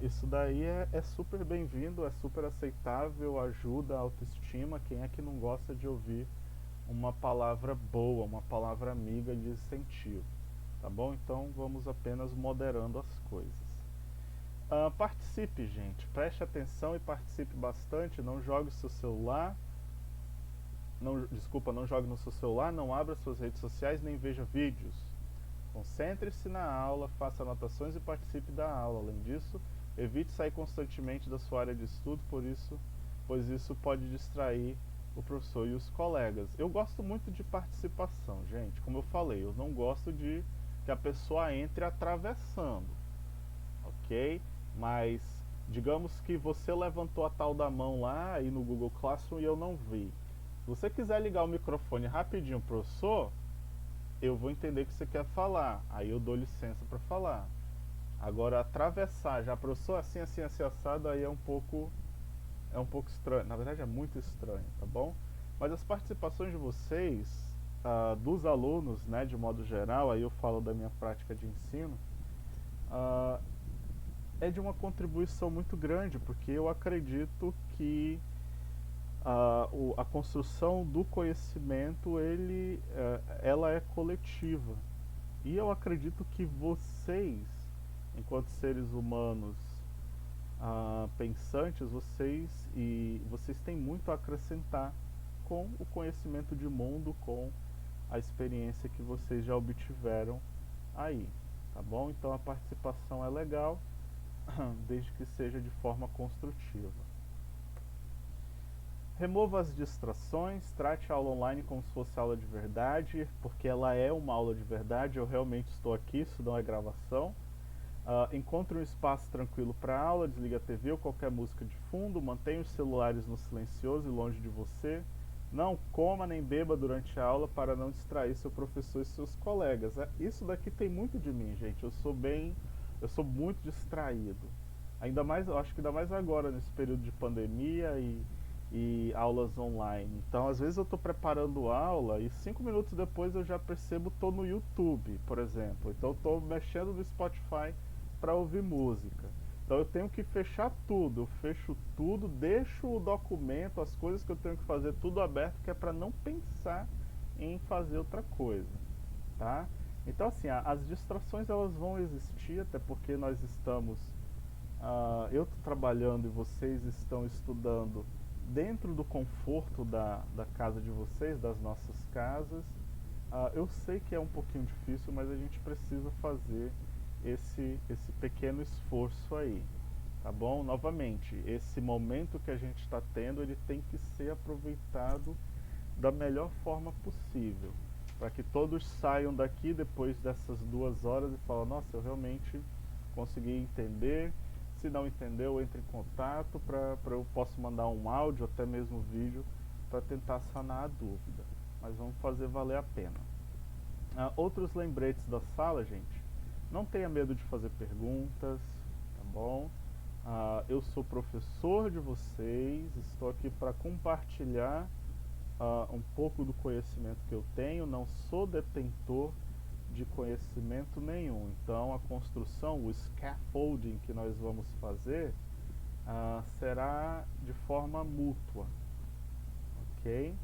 isso daí é super bem-vindo, é super aceitável, ajuda a autoestima. Quem é que não gosta de ouvir uma palavra boa, uma palavra amiga de incentivo, tá bom? Então vamos apenas moderando as coisas. Participe, gente, preste atenção e participe bastante. Não jogue o seu celular, não jogue no seu celular, não abra suas redes sociais, nem veja vídeos. Concentre-se na aula, faça anotações e participe da aula. Além disso, evite sair constantemente da sua área de estudo, pois isso pode distrair o professor e os colegas. Eu gosto muito de participação, gente. Como eu falei, eu não gosto de que a pessoa entre atravessando, ok? Mas digamos que você levantou a tal da mão lá aí no Google Classroom e eu não vi. Se você quiser ligar o microfone rapidinho, professor, eu vou entender que você quer falar, aí eu dou licença para falar. Agora atravessar, já professor, assim assado, aí é um pouco é um pouco estranho, na verdade é muito estranho, tá bom? Mas as participações de vocês, dos alunos, né, de modo geral, aí eu falo da minha prática de ensino, ah, é de uma contribuição muito grande, porque eu acredito que a construção do conhecimento, ela é coletiva. E eu acredito que vocês, enquanto seres humanos pensantes, vocês têm muito a acrescentar com o conhecimento de mundo, com a experiência que vocês já obtiveram aí, tá bom? Então a participação é legal, desde que seja de forma construtiva. Remova as distrações, trate a aula online como se fosse aula de verdade, porque ela é uma aula de verdade, eu realmente estou aqui, isso não é gravação. Encontre um espaço tranquilo para a aula, desligue a TV ou qualquer música de fundo, mantenha os celulares no silencioso e longe de você. Não coma nem beba durante a aula para não distrair seu professor e seus colegas. Isso daqui tem muito de mim, gente. Eu sou muito distraído. Ainda mais, eu acho que ainda mais agora nesse período de pandemia e aulas online. Então, às vezes eu estou preparando aula e 5 minutos depois eu já percebo estou no YouTube, por exemplo. Então, estou mexendo no Spotify para ouvir música. Então, eu tenho que fechar tudo. Eu fecho tudo, deixo o documento, as coisas que eu tenho que fazer, tudo aberto, que é para não pensar em fazer outra coisa, tá? Então, assim, as distrações elas vão existir, até porque nós estamos eu estou trabalhando e vocês estão estudando dentro do conforto da casa de vocês, das nossas casas. Eu sei que é um pouquinho difícil, mas a gente precisa fazer esse pequeno esforço aí, tá bom? Novamente, esse momento que a gente está tendo, ele tem que ser aproveitado da melhor forma possível, para que todos saiam daqui depois dessas 2 horas e falem, nossa, eu realmente consegui entender. Se não entendeu, entre em contato para eu posso mandar um áudio, até mesmo vídeo, para tentar sanar a dúvida. Mas vamos fazer valer a pena. Outros lembretes da sala, gente. Não tenha medo de fazer perguntas, tá bom? Eu sou professor de vocês, estou aqui para compartilhar um pouco do conhecimento que eu tenho, não sou detentor de conhecimento nenhum. Então a construção, o scaffolding que nós vamos fazer será de forma mútua, ok?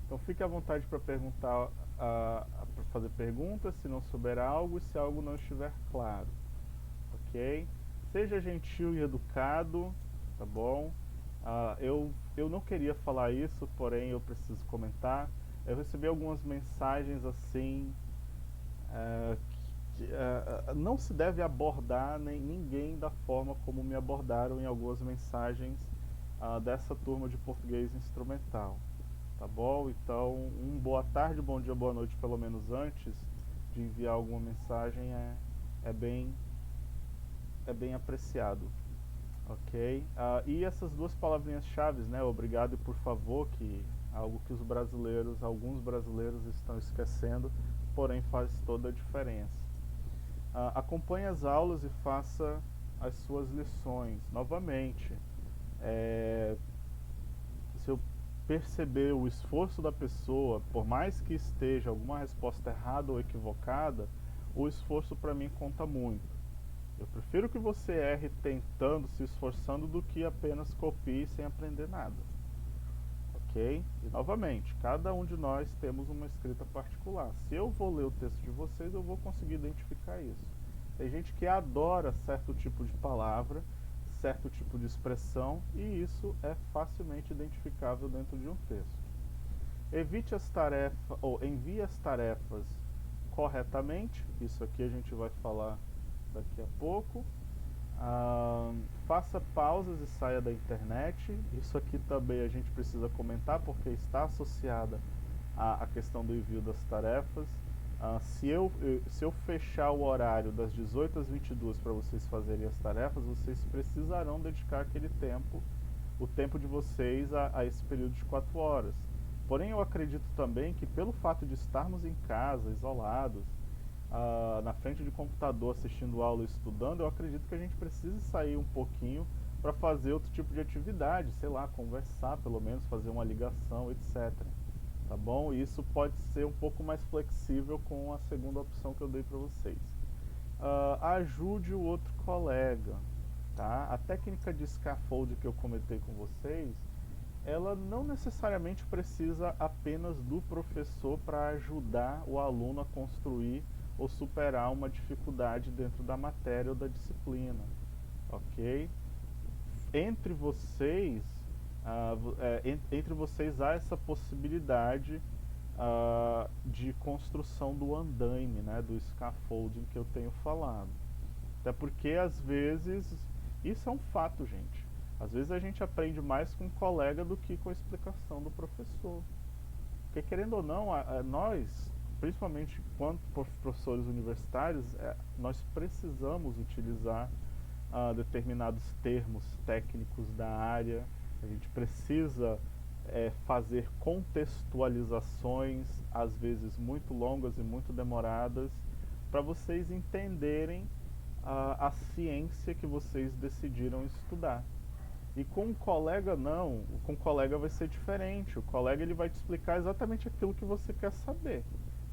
Então fique à vontade para perguntar, para fazer perguntas se não souber algo e se algo não estiver claro, ok? Seja gentil e educado, tá bom? Eu não queria falar isso, porém eu preciso comentar. Eu recebi algumas mensagens assim, não se deve abordar ninguém da forma como me abordaram em algumas mensagens dessa turma de português instrumental, tá bom? Então, um boa tarde, bom dia, boa noite, pelo menos antes de enviar alguma mensagem é bem apreciado, ok? E essas duas palavrinhas-chave, né? Obrigado e por favor, que é algo que alguns brasileiros estão esquecendo, porém faz toda a diferença. Acompanhe as aulas e faça as suas lições. Novamente, se eu perceber o esforço da pessoa, por mais que esteja alguma resposta errada ou equivocada, o esforço para mim conta muito. Eu prefiro que você erre tentando, se esforçando, do que apenas copie sem aprender nada. Ok? E novamente, cada um de nós temos uma escrita particular. Se eu vou ler o texto de vocês, eu vou conseguir identificar isso. Tem gente que adora certo tipo de palavra, certo tipo de expressão, e isso é facilmente identificável dentro de um texto. Evite as tarefas, ou envie as tarefas corretamente. Isso aqui a gente vai falar daqui a pouco. Faça pausas e saia da internet. Isso aqui também a gente precisa comentar porque está associada à questão do envio das tarefas. Se eu fechar o horário das 18 às 22 para vocês fazerem as tarefas, vocês precisarão dedicar aquele tempo, o tempo de vocês a esse período de 4 horas. Porém, eu acredito também que pelo fato de estarmos em casa, isolados, na frente de computador, assistindo aula e estudando, eu acredito que a gente precisa sair um pouquinho para fazer outro tipo de atividade, sei lá, conversar pelo menos, fazer uma ligação, etc. Tá bom? Isso pode ser um pouco mais flexível com a segunda opção que eu dei para vocês. Ajude o outro colega, tá? A técnica de scaffold que eu comentei com vocês, ela não necessariamente precisa apenas do professor para ajudar o aluno a construir ou superar uma dificuldade dentro da matéria ou da disciplina, ok? Entre vocês, entre vocês há essa possibilidade de construção do andaime, né, do scaffolding que eu tenho falado. Até porque às vezes, isso é um fato, gente. Às vezes a gente aprende mais com o colega do que com a explicação do professor. Porque querendo ou não, nós, principalmente quanto professores universitários, nós precisamos utilizar determinados termos técnicos da área. A gente precisa fazer contextualizações, às vezes muito longas e muito demoradas, para vocês entenderem a ciência que vocês decidiram estudar. E com um colega não, com um colega vai ser diferente. O colega ele vai te explicar exatamente aquilo que você quer saber.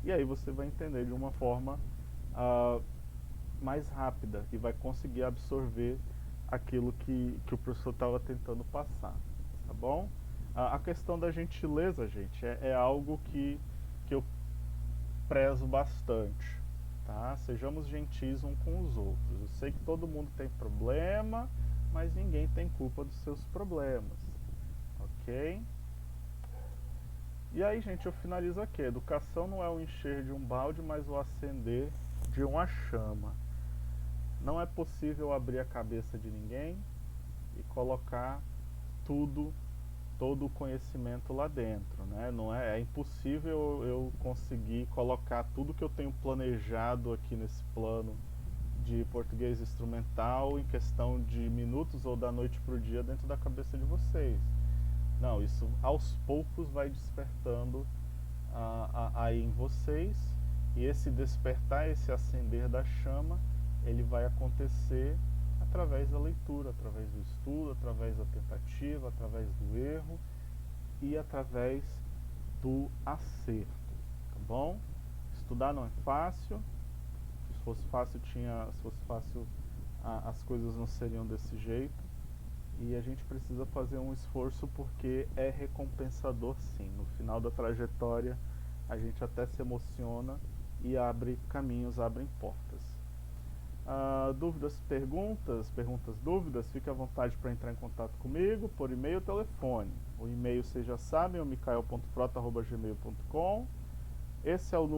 E aí você vai entender de uma forma mais rápida e vai conseguir absorver aquilo que o professor estava tentando passar, tá bom? A questão da gentileza, gente, é algo que eu prezo bastante, tá? Sejamos gentis uns com os outros. Eu sei que todo mundo tem problema, mas ninguém tem culpa dos seus problemas, ok? E aí, gente, eu finalizo aqui. Educação não é o encher de um balde, mas o acender de uma chama. Não é possível abrir a cabeça de ninguém e colocar todo o conhecimento lá dentro, né? Não é impossível eu conseguir colocar tudo que eu tenho planejado aqui nesse plano de português instrumental em questão de minutos ou da noite para o dia dentro da cabeça de vocês. Não, isso aos poucos vai despertando aí em vocês, e esse despertar, esse acender da chama, ele vai acontecer através da leitura, através do estudo, através da tentativa, através do erro e através do acerto, tá bom? Estudar não é fácil. Se fosse fácil, as coisas não seriam desse jeito. E a gente precisa fazer um esforço porque é recompensador, sim. No final da trajetória, a gente até se emociona e abre caminhos, abre portas. Dúvidas, perguntas, dúvidas, fique à vontade para entrar em contato comigo por e-mail ou telefone. O e-mail vocês já sabem, é o micael.frota@gmail.com. Esse é o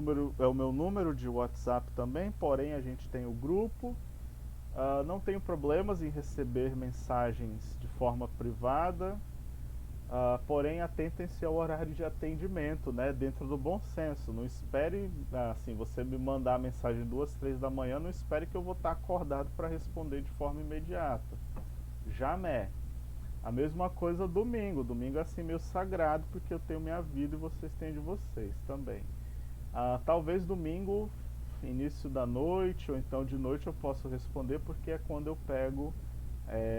meu número de WhatsApp também, porém a gente tem o grupo. Não tenho problemas em receber mensagens de forma privada, porém atentem-se ao horário de atendimento, né, dentro do bom senso. Não espere, assim, você me mandar a mensagem 2, 3 da manhã, não espere que eu vou estar acordado para responder de forma imediata. Jamais. A mesma coisa domingo. Domingo é assim meio sagrado, porque eu tenho minha vida e vocês têm de vocês também. Talvez domingo, início da noite ou então de noite eu posso responder, porque é quando eu pego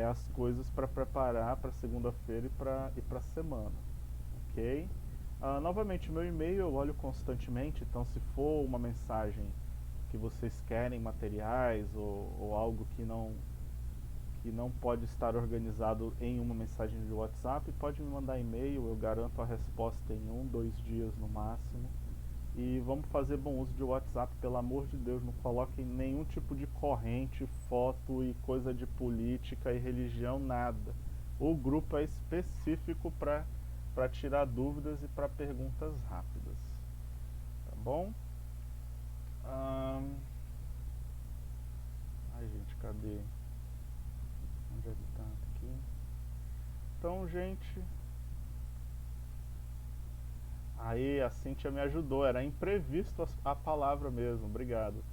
as coisas para preparar para segunda-feira e para a semana, ok? Novamente, meu e-mail eu olho constantemente, então se for uma mensagem que vocês querem, materiais ou algo que não pode estar organizado em uma mensagem de WhatsApp, pode me mandar e-mail, eu garanto a resposta em 1, 2 dias no máximo. E vamos fazer bom uso de WhatsApp, pelo amor de Deus, não coloquem nenhum tipo de corrente, foto e coisa de política e religião, nada. O grupo é específico para tirar dúvidas e para perguntas rápidas. Tá bom? Ai, gente, cadê? Onde é que tá? Aqui. Então, gente... Aí, a Cíntia me ajudou, era imprevisto a palavra mesmo, obrigado.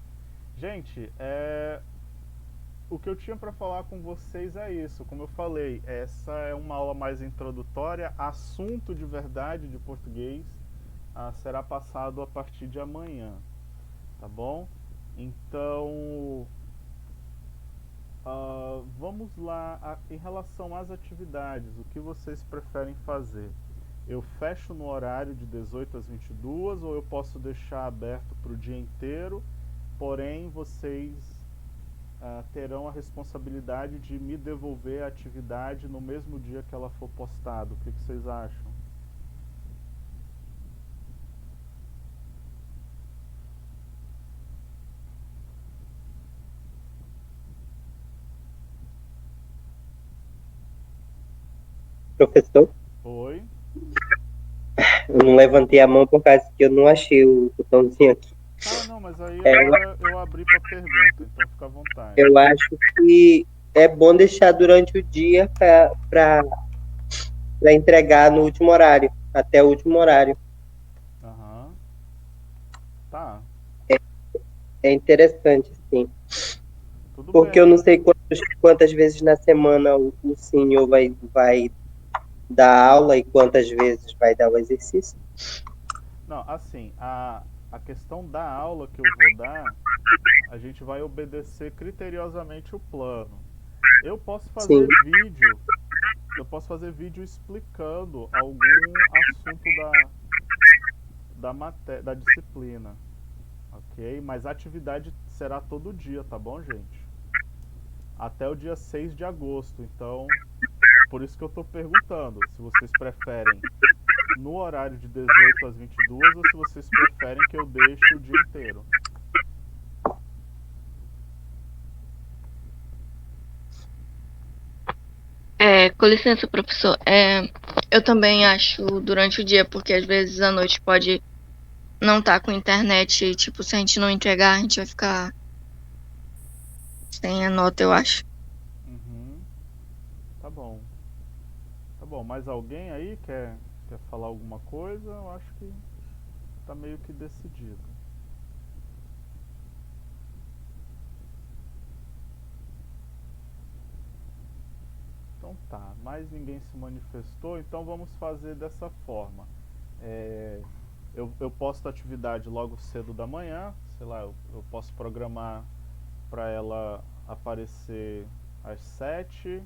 Gente, o que eu tinha para falar com vocês é isso, como eu falei, essa é uma aula mais introdutória, assunto de verdade de português será passado a partir de amanhã, tá bom? Então, Vamos lá, em relação às atividades, o que vocês preferem fazer? Eu fecho no horário de 18 às 22 ou eu posso deixar aberto para o dia inteiro, porém vocês terão a responsabilidade de me devolver a atividade no mesmo dia que ela for postada. O que vocês acham? Professor, Oi? eu não levantei a mão por causa que eu não achei o botãozinho aqui. Não, mas aí É, agora eu abri para pergunta, então fica à vontade. eu acho que é bom deixar durante o dia para entregar no último horário, até o último horário. Aham. Tá, É interessante, sim. tudo Porque eu bem. não sei quantas vezes na semana o senhor vai dar aula e quantas vezes vai dar o exercício. Não, assim, a questão da aula que eu vou dar, a gente vai obedecer criteriosamente o plano. Eu posso Sim, fazer vídeo, eu posso fazer vídeo explicando algum assunto da disciplina, ok? Mas a atividade será todo dia, tá bom, gente? Até o dia 6 de agosto, então, por isso que eu estou perguntando se vocês preferem no horário de 18 às 22 ou se vocês preferem que eu deixe o dia inteiro. Com licença, professor. Eu também acho durante o dia, porque às vezes à noite pode não estar com internet e, tipo, se a gente não entregar, a gente vai ficar sem a nota, eu acho. Uhum, tá bom. Tá bom, mais alguém aí quer falar alguma coisa? Eu acho que tá meio que decidido. Então tá, mais ninguém se manifestou, então vamos fazer dessa forma. É, eu posto a atividade logo cedo da manhã, sei lá, eu posso programar para ela aparecer às 7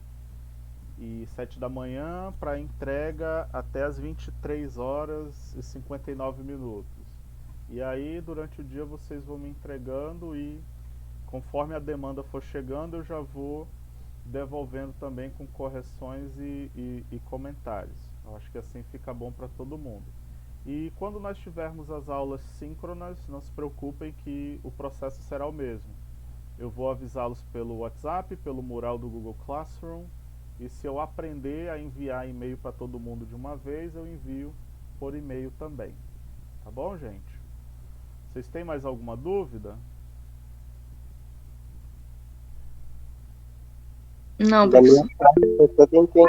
da manhã para entrega até as 23 horas e 59 minutos. E aí, durante o dia, vocês vão me entregando e, conforme a demanda for chegando, eu já vou devolvendo também com correções e comentários. Eu acho que assim fica bom para todo mundo. E quando nós tivermos as aulas síncronas, não se preocupem que o processo será o mesmo. Eu vou avisá-los pelo WhatsApp, pelo mural do Google Classroom, e se eu aprender a enviar e-mail para todo mundo de uma vez, eu envio por e-mail também. Tá bom, gente? Vocês têm mais alguma dúvida? Não, da minha professor. parte, eu tô tentando.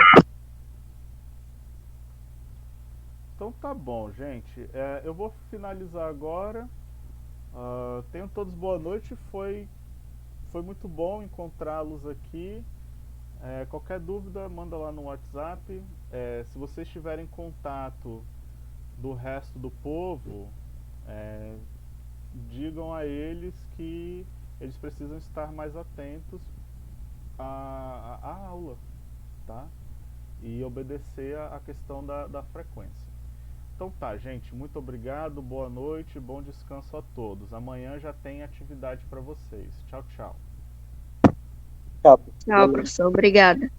Então tá bom, gente. Eu vou finalizar agora. Tenham todos boa noite. Foi muito bom encontrá-los aqui. Qualquer dúvida, manda lá no WhatsApp. Se vocês tiverem contato do resto do povo, é, digam a eles que eles precisam estar mais atentos à aula, tá? E obedecer a questão da frequência. Então tá, gente, muito obrigado, boa noite, bom descanso a todos. Amanhã já tem atividade para vocês. Tchau, tchau. Tchau. Tchau, professor. Obrigada.